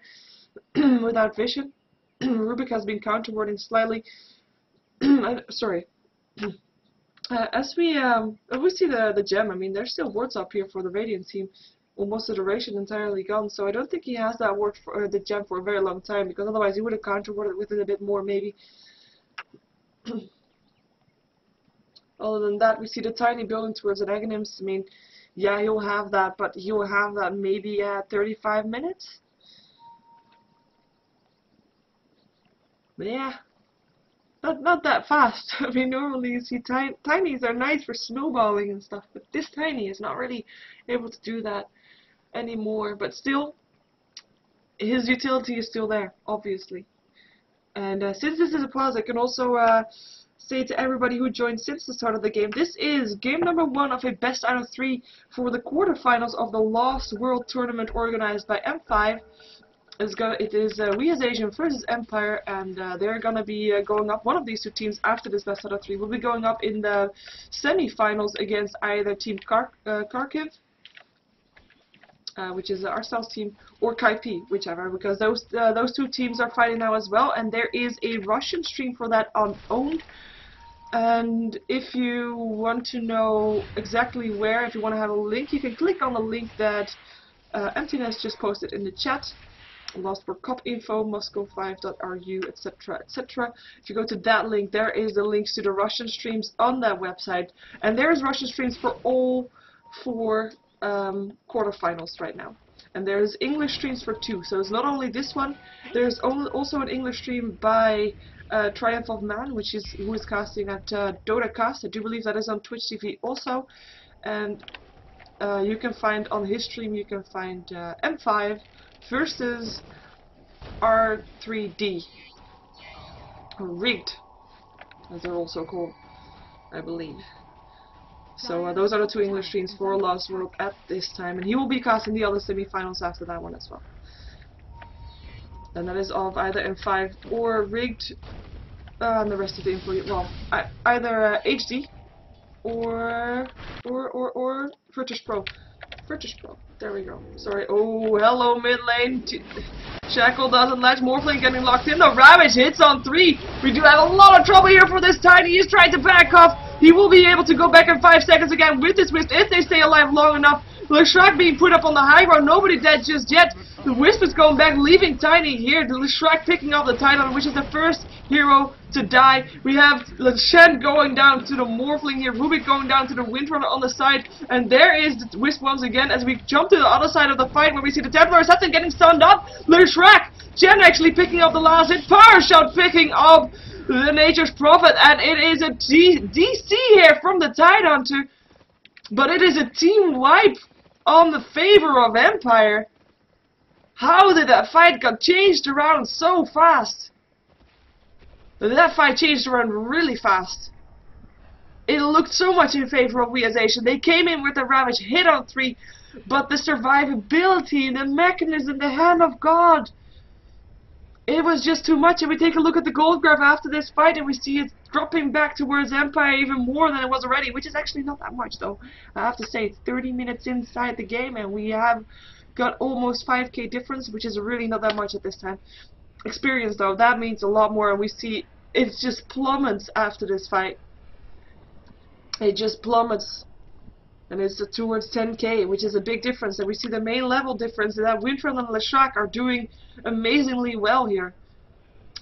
without vision. Rubik has been counterwording slightly. Sorry. As we see the Gem, I mean, there's still wards up here for the Radiant team. Almost the duration entirely gone, so I don't think he has that word for the Gem for a very long time, because otherwise he would have counterworded with it a bit more, maybe. Other than that, we see the Tiny building towards an Aghanims. I mean, yeah, he'll have that, but he'll have that maybe at 35 minutes. But yeah, not that fast. I mean, normally you see Tinies are nice for snowballing and stuff, but this Tiny is not really able to do that anymore. But still, his utility is still there, obviously. And since this is a pause, I can also say to everybody who joined since the start of the game, this is game number 1 of a best out of 3 for the quarterfinals of the Lostworld tournament organized by M5. It is WhA versus Empire, and they're gonna be going up. One of these two teams after this best out of 3 will be going up in the semi-finals against either Team Kharkiv, which is our Styles team, or Kaipi, whichever, because those two teams are fighting now as well, and there is a Russian stream for that on owned. And if you want to know exactly where, if you want to have a link, you can click on the link that Emptiness just posted in the chat. Lostworld Cup info, Moscow5.ru, etc., etc. If you go to that link, there is the links to the Russian streams on that website, and there is Russian streams for all 4 quarterfinals right now. And there's English streams for 2, so it's not only this one. There's also an English stream by Triumph of Man, who is casting at Dota Cast. I do believe that is on Twitch TV also. And you can find on his stream, you can find M5 versus R3D, or Rigged, as they're also called, I believe. So those are the 2 English streams for Lostworld at this time, and he will be casting the other semi-finals after that one as well. And that is of either M5 or Rigged, and the rest of the info. Well, either HD or Virtus Pro. Virtus Pro. There we go. Sorry. Oh, hello mid lane. Shackle doesn't latch. Morphling getting locked in. The Ravage hits on 3. We do have a lot of trouble here for this Tiny. He's trying to back off. He will be able to go back in 5 seconds again with this Wisp if they stay alive long enough. Leshrac being put up on the high ground. Nobody dead just yet. The Wisp is going back, leaving Tiny here. The Leshrac picking up the Titan, which is the first hero to die. We have Shen going down to the Morphling here. Rubik going down to the Windrunner on the side. And there is the Wisp once again as we jump to the other side of the fight where we see the Templar Assassin getting stunned up. Leshrac, Jen actually picking up the last hit. Power Shot picking up the Nature's Prophet. And it is a DC here from the Tidehunter. But it is a team wipe on the favor of Empire. How did that fight got changed around so fast? That fight changed around really fast. It looked so much in favor of WhA. They came in with the Ravage, hit on 3, but the survivability, the mechanism, the hand of God, it was just too much. And we take a look at the gold graph after this fight, and we see it dropping back towards Empire even more than it was already, which is actually not that much though. I have to say, it's 30 minutes inside the game, and we have got almost 5k difference, which is really not that much at this time. Experience though, that means a lot more, and we see it just plummets after this fight. It just plummets, and it's towards 10k, which is a big difference. And we see the main level difference that Windrun and Leshrac are doing amazingly well here.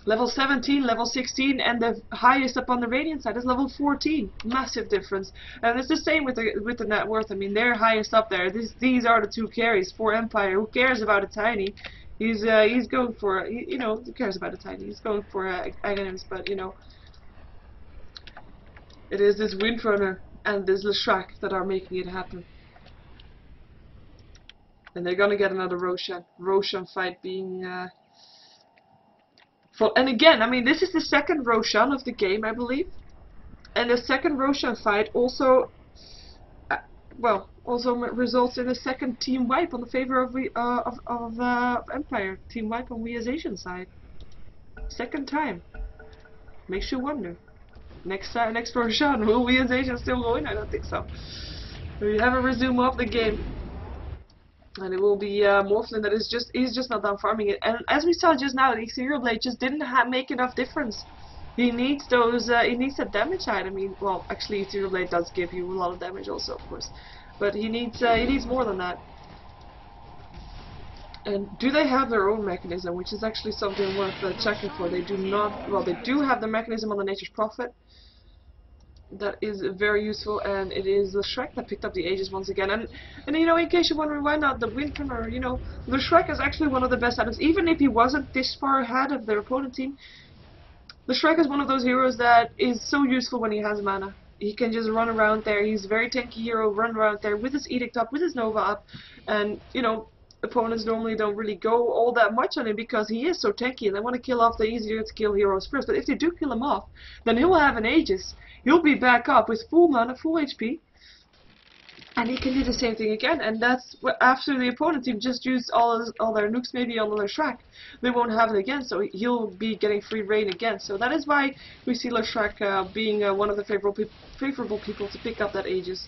Level 17, level 16, and the highest up on the Radiant side is level 14. Massive difference. And it's the same with the net worth. I mean, they're highest up there. These are the 2 carries for Empire. Who cares about a Tiny? He's going for, you know, who cares about a Tiny? He's going for Aghanims, but you know, it is this Windrunner and this Leshrac that are making it happen. And they're gonna get another Roshan fight being and again, I mean, this is the second Roshan of the game, I believe, and the second Roshan fight also, also results in a second team wipe on the favor of Empire. Team wipe on WhA side. Second time. Makes you wonder. Next Roshan, will WhA still go in? I don't think so. We have a resume of the game. And it will be Morphling that he's just not done farming it. And as we saw just now, the Ethereal Blade just didn't make enough difference. He needs those, he needs that damage side. I mean, well, actually Ethereal Blade does give you a lot of damage also, of course. But he needs more than that. And do they have their own mechanism, which is actually something worth checking for. They do not, well, they do have the mechanism on the Nature's Prophet. That is very useful, and it is the Shrek that picked up the Aegis once again. And you know, in case you're wondering why not the Windrunner, you know, the Shrek is actually one of the best items. Even if he wasn't this far ahead of their opponent team, the Shrek is one of those heroes that is so useful when he has mana. He can just run around there. He's a very tanky hero, run around there with his Edict up, with his Nova up, and you know, opponents normally don't really go all that much on him because he is so tanky and they want to kill off the easier to kill heroes first. But if they do kill him off, then he'll have an Aegis. He'll be back up with full mana, full HP, and he can do the same thing again. And that's what, after the opponent team just used all their nukes maybe on their Shrek, they won't have it again, so he'll be getting free reign again. So that is why we see Shrek being one of the favorable people to pick up that Aegis.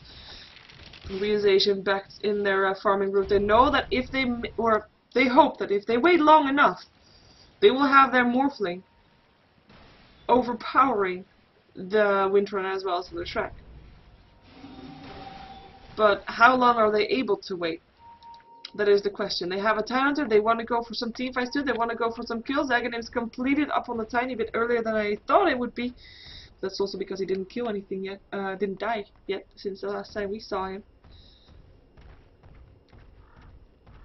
Realization back in their farming route. They know that if they, or they hope that if they wait long enough, they will have their Morphling overpowering the Windrunner as well as the Shrek. But how long are they able to wait? That is the question. They have a Tidehunter, they want to go for some teamfights too, they want to go for some kills. Aghanim's completed up on a tiny bit earlier than I thought it would be. That's also because he didn't kill anything yet, didn't die yet since the last time we saw him.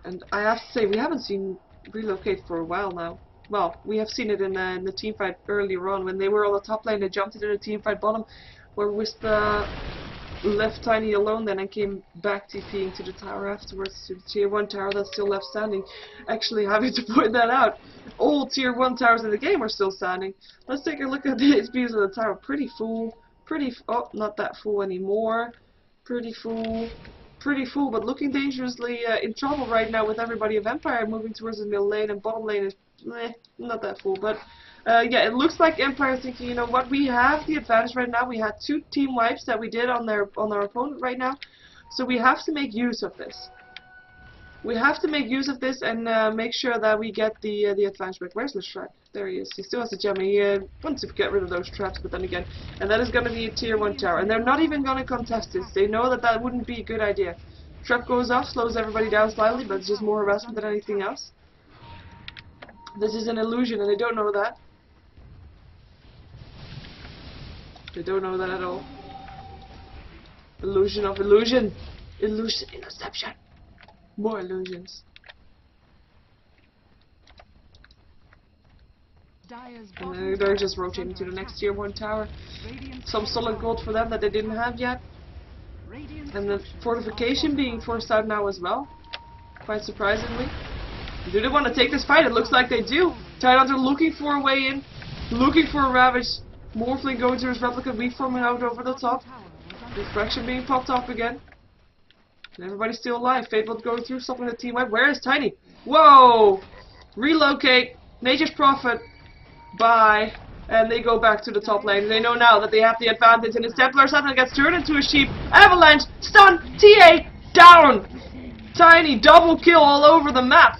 And I have to say, we haven't seen Relocate for a while now. Well, we have seen it in the teamfight earlier on when they were on the top lane. They jumped into the teamfight bottom, where Wisp left Tiny alone then and came back TPing to the tower afterwards, to the tier 1 tower that's still left standing. Actually, having to point that out, all tier 1 towers in the game are still standing. Let's take a look at the HPs of the tower. Pretty full. Oh, not that full anymore. Pretty full, but looking dangerously in trouble right now with everybody of Empire moving towards the middle lane, and bottom lane is not that full. But yeah, it looks like Empire is thinking, you know what, we have the advantage right now. We had 2 team wipes that we did on their opponent right now, so we have to make use of this. We have to make use of this and make sure that we get the advantage back. Where's the Shrek? There he is. He still has a gem. He wants to get rid of those traps, but then again, and that is going to be a tier 1 tower, and they're not even going to contest this. They know that that wouldn't be a good idea. Trap goes off, slows everybody down slightly, but it's just more harassment than anything else. This is an illusion, and they don't know that. They don't know that at all. Illusion of illusion. Illusion, interception. More illusions. And they're just rotating to the next tier 1 tower. Some solid gold for them that they didn't have yet. And the fortification being forced out now as well. Quite surprisingly. Do they want to take this fight? It looks like they do. Tidehunter looking for a way in. Looking for a Ravage. Morphling going to his replica, reforming out over the top. Refraction being popped off again. And everybody's still alive. Fable going through, stopping the team wipe. Where is Tiny? Whoa! Relocate. Nature's Prophet. Bye. And they go back to the top lane. They know now that they have the advantage. And his Templar suddenly gets turned into a sheep. Avalanche. Stun. TA. Down. Tiny. Double kill all over the map.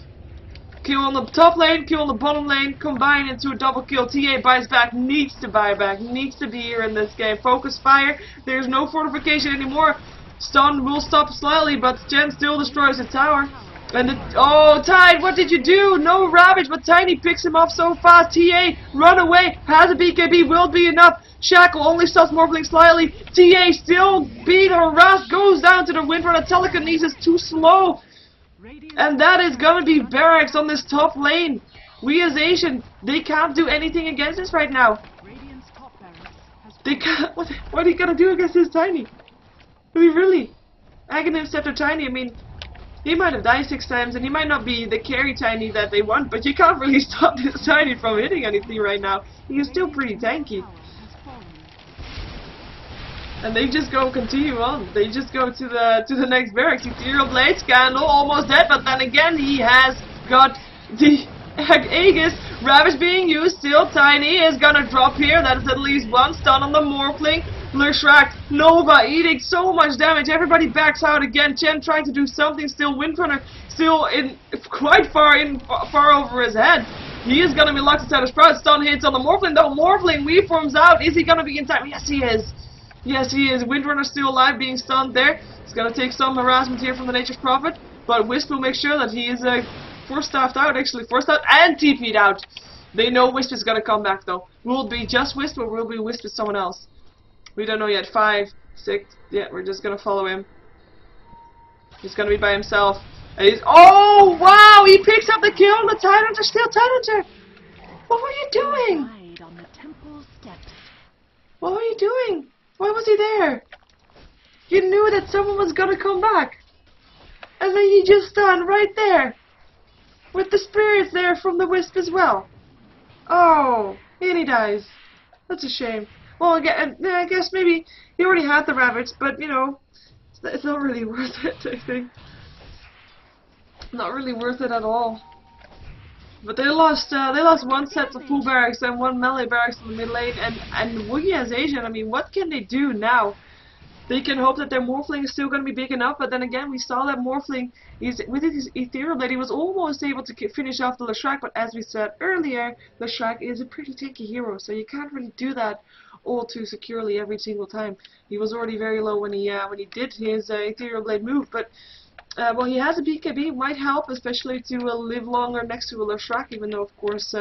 Kill on the top lane, kill on the bottom lane, combine into a double kill. TA buys back, needs to buy back, needs to be here in this game. Focus fire, there's no fortification anymore. Stun will stop slightly, but Jen still destroys the tower. And oh, Tide, what did you do? No Ravage, but Tiny picks him off so fast. TA, run away, has a BKB, will be enough. Shackle only stops Morphling slightly. TA still being harassed, goes down to the Windrunner. Telekinesis too slow. And that is gonna be barracks on this top lane. We as Asian, they can't do anything against this right now. They can't. What are you gonna do against this Tiny? I mean, really? Aghanim Scepter Tiny, I mean, he might have died 6 times and he might not be the carry Tiny that they want, but you can't really stop this Tiny from hitting anything right now. He is still pretty tanky. And they just continue on. They just go to the next barracks. Ethereal Blade, Scandal, almost dead, but then again he has got the Aegis. Ravage being used, still Tiny is gonna drop here. That is at least 1 stun on the Morphling. Lurshrak, Nova eating so much damage. Everybody backs out again. Chen trying to do something still. Windrunner still in quite far over his head. He is gonna be locked inside a Sprout. Stun hits on the Morphling though. Morphling reforms out. Is he gonna be in time? Yes he is. Yes, he is. Windrunner still alive, being stunned there. He's going to take some harassment here from the Nature's Prophet, but Wisp will make sure that he is force-staffed out, actually. Forced out and TP'd out. They know Wisp is going to come back, though. Will it be just Wisp, or will it be Wisp with someone else? We don't know yet. 5, 6. Yeah, we're just gonna follow him. He's gonna be by himself. And he's. Oh wow! He picks up the kill on the Tidehunter. Still Tidehunter. What were you doing? On the temple steps. What were you doing? Why was he there? You knew that someone was gonna come back. And then you just stand right there. With the spirits there from the wisp as well. Oh, and he dies. That's a shame. Well, again, I guess maybe he already had the rabbits, but you know, it's not really worth it, I think. Not really worth it at all. But they lost one set of full barracks and one melee barracks in the mid lane, and WhA as Asian, I mean, what can they do now? They can hope that their Morphling is still going to be big enough, but then again, we saw that Morphling, with his Ethereal Blade, he was almost able to finish off the Leshrac, but as we said earlier, Leshrac is a pretty tanky hero, so you can't really do that all too securely every single time. He was already very low when he did his Ethereal Blade move, but well, he has a BKB, might help, especially to live longer next to a Leshrac, even though, of course,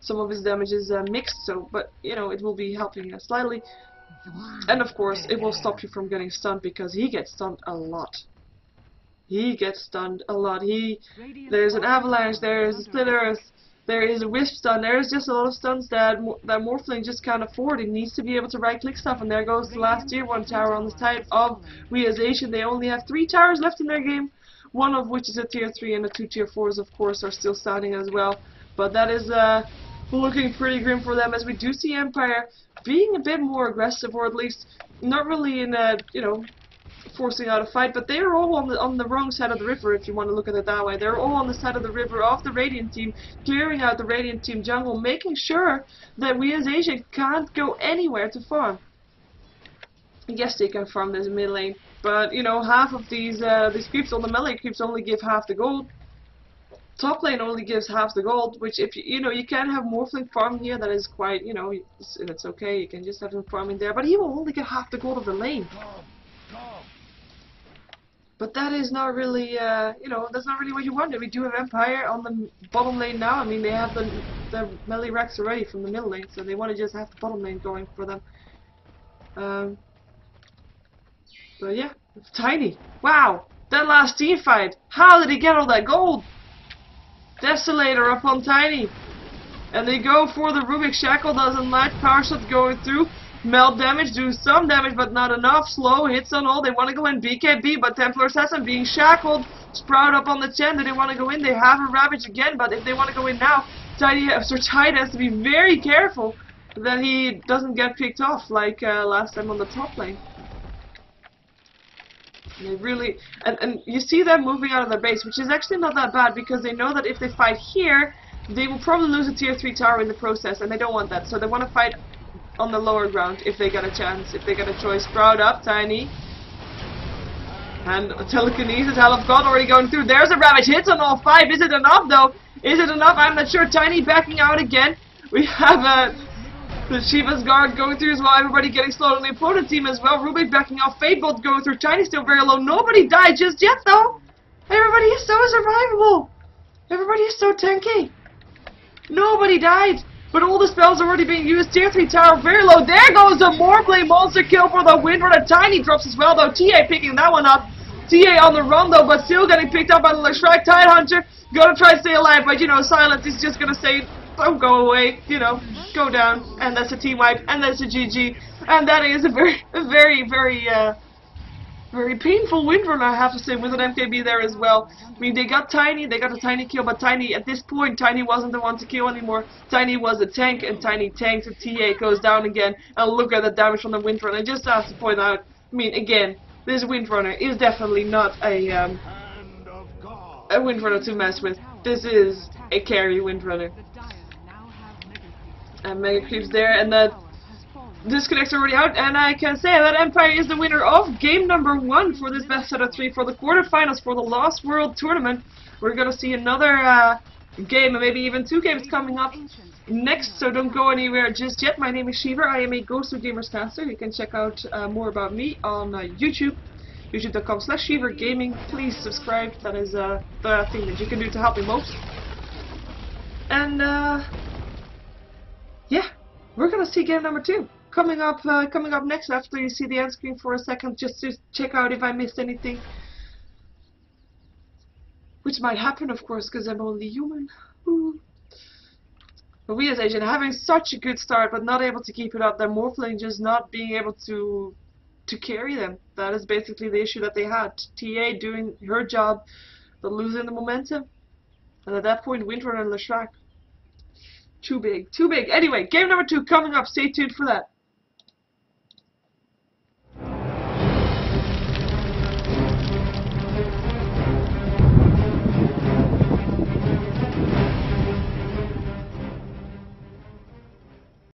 some of his damage is mixed, so, but, you know, it will be helping slightly. And of course, it will stop you from getting stunned, because he gets stunned a lot. He gets stunned a lot. There's an avalanche, there's a split earth, there is a wisp stun, there's just a lot of stuns that Morphling just can't afford. He needs to be able to right click stuff, and there goes the last tier 1 tower on the side of WhA as Asian. They only have 3 towers left in their game, one of which is a tier 3, and the 2 tier 4s of course are still standing as well. But that is looking pretty grim for them, as we do see Empire being a bit more aggressive, or at least not really in you know, forcing out a fight, but they are all on the wrong side of the river, if you want to look at it that way. They're all on the side of the river of the Radiant team, clearing out the Radiant team jungle, making sure that WhA as Asian can't go anywhere to farm. Yes, they can farm this mid lane, but you know, half of these creeps, all the melee creeps, only give half the gold. Top lane only gives half the gold, which if you know, you can have Morphling farm here, that is quite, you know, it's okay, you can just have him farming there, but he will only get half the gold of the lane. But that is not really, you know, that's not really what you wanted. We do have Empire on the bottom lane now. I mean, they have the melee racks already from the middle lane, so they want to just have the bottom lane going for them. But yeah, Tiny. Wow, that last team fight. How did he get all that gold? Desolator up on Tiny. And they go for the Rubik Shackle, doesn't like power shot going through. Melt damage, do some damage, but not enough. Slow hits on all. They want to go in BKB, but Templar Assassin being shackled. Sprout up on the Chen. Do they want to go in? They have a Ravage again, but if they want to go in now, Tide has to be very careful that he doesn't get picked off like last time on the top lane. They really, and you see them moving out of their base, which is actually not that bad, because they know that if they fight here, they will probably lose a tier 3 tower in the process, and they don't want that. So they want to fight on the lower ground if they get a chance, if they get a choice. Sprout up, Tiny. And Telekinesis, Hell of God already going through. There's a Ravage, hits on all 5. Is it enough though? Is it enough? I'm not sure. Tiny backing out again. We have the Shiva's Guard going through as well. Everybody getting slowed on the opponent team as well. Rubik backing out. Fatebolt going through. Tiny still very low. Nobody died just yet though. Everybody is so survivable. Everybody is so tanky. Nobody died. But all the spells are already being used. Tier 3 tower very low. There goes the Morphling monster kill for the win for the Tiny drops as well though. TA picking that one up. TA on the run though, but still getting picked up by the Leshrac. Tidehunter gonna try to stay alive, but you know, Silence is just gonna say, don't go away, you know, go down. And that's a team wipe, and that's a GG. And that is a very painful win for them, I have to say, with an MKB there as well. I mean, they got Tiny, they got a Tiny kill, but Tiny, at this point, Tiny wasn't the one to kill anymore. Tiny was a tank, and Tiny tanks, and TA goes down again. And look at the damage from the Windrunner. I just have to point out, I mean, again, this Windrunner is definitely not a Windrunner to mess with. This is a carry Windrunner. And Mega Creep's there, and that disconnect's already out, and I can say that Empire is the winner of game number 1 for this best out of 3 for the quarterfinals for the Lostworld tournament. We're gonna see another game, and maybe even 2 games coming up next, so don't go anywhere just yet. My name is Sheever. I am a Ghost of Gamers caster. You can check out more about me on YouTube, youtube.com/SheeverGaming. Please subscribe. That is the thing that you can do to help me most. And yeah, we're gonna see game number 2 coming up next after you see the end screen for a second, just to check out if I missed anything. Which might happen, of course, because I'm only human. Ooh. But we as Asian having such a good start, but not able to keep it up. Their Morphling just not being able to carry them. That is basically the issue that they had. TA doing her job, but losing the momentum. And at that point, Windrunner and Leshrac. Too big. Too big. Anyway, game number 2 coming up. Stay tuned for that.